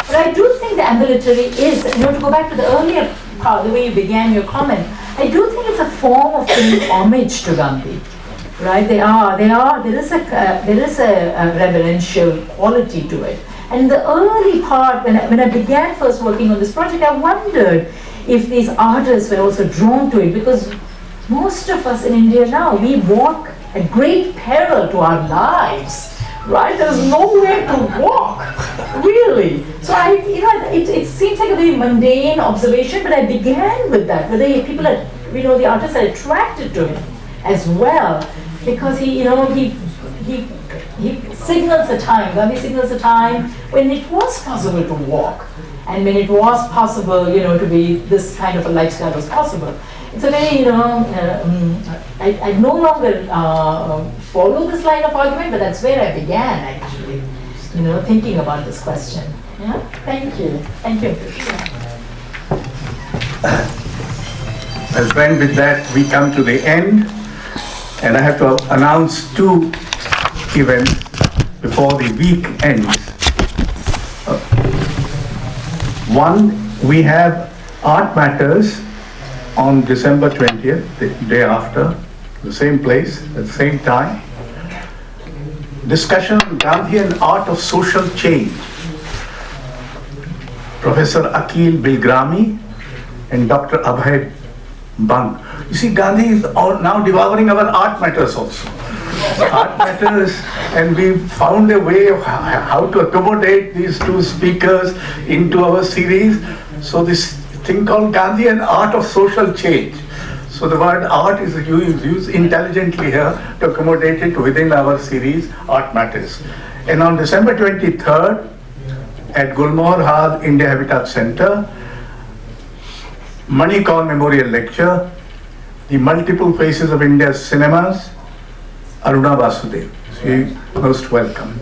D: But I do think the ambulatory is, to go back to the earlier part, the way you began your comment, I do think it's a form of paying homage to Gandhi. Right? There is a reverential quality to it. And in the early part, when I began first working on this project, I wondered if these artists were also drawn to it, because most of us in India now, we walk at great peril to our lives, right? There's nowhere to walk, really. So it seems like a very mundane observation, but I began with that, whether people are, the artists are attracted to him as well, because he signals a time, Gandhi signals a time when it was possible to walk, and when it was possible, to be this kind of a lifestyle was possible. It's a very, I no longer follow this line of argument, but that's where I began actually, thinking about this question. Yeah, thank you. Thank you.
B: Well, friend, with that we come to the end, and I have to announce two events before the week ends. One, we have Art Matters on December 20th, the day after, the same place, at the same time. Discussion on Gandhi and art of social change. Professor Akil Bilgrami and Dr. Abhay Bang. You see, Gandhi is now devouring our Art Matters also. Art Matters, and we found a way of how to accommodate these two speakers into our series. So this thing called Gandhi and art of social change. So the word art is used intelligently here to accommodate it within our series, Art Matters. And on December 23rd, at Gulmohar Hall, India Habitat Center, Manikaun Memorial Lecture, The Multiple Faces of India's Cinemas, Aruna Vasudev. So you're most welcome.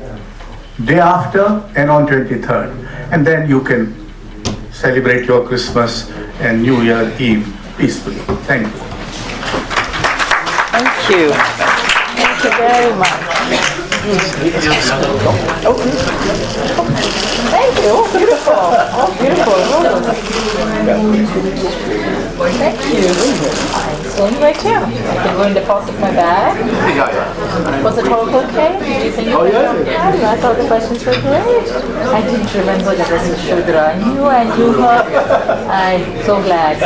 B: Day after and on 23rd. And then you can celebrate your Christmas and New Year Eve peacefully. Thank you.
C: Thank you. Thank you very much. Thank you. Oh, beautiful. Oh, beautiful. Thank you. So right here. I can go and deposit my bag. Was it all okay? Did you think it was okay? I thought the questions were great. I didn't remember that this was Shudra. I knew her. I'm so glad.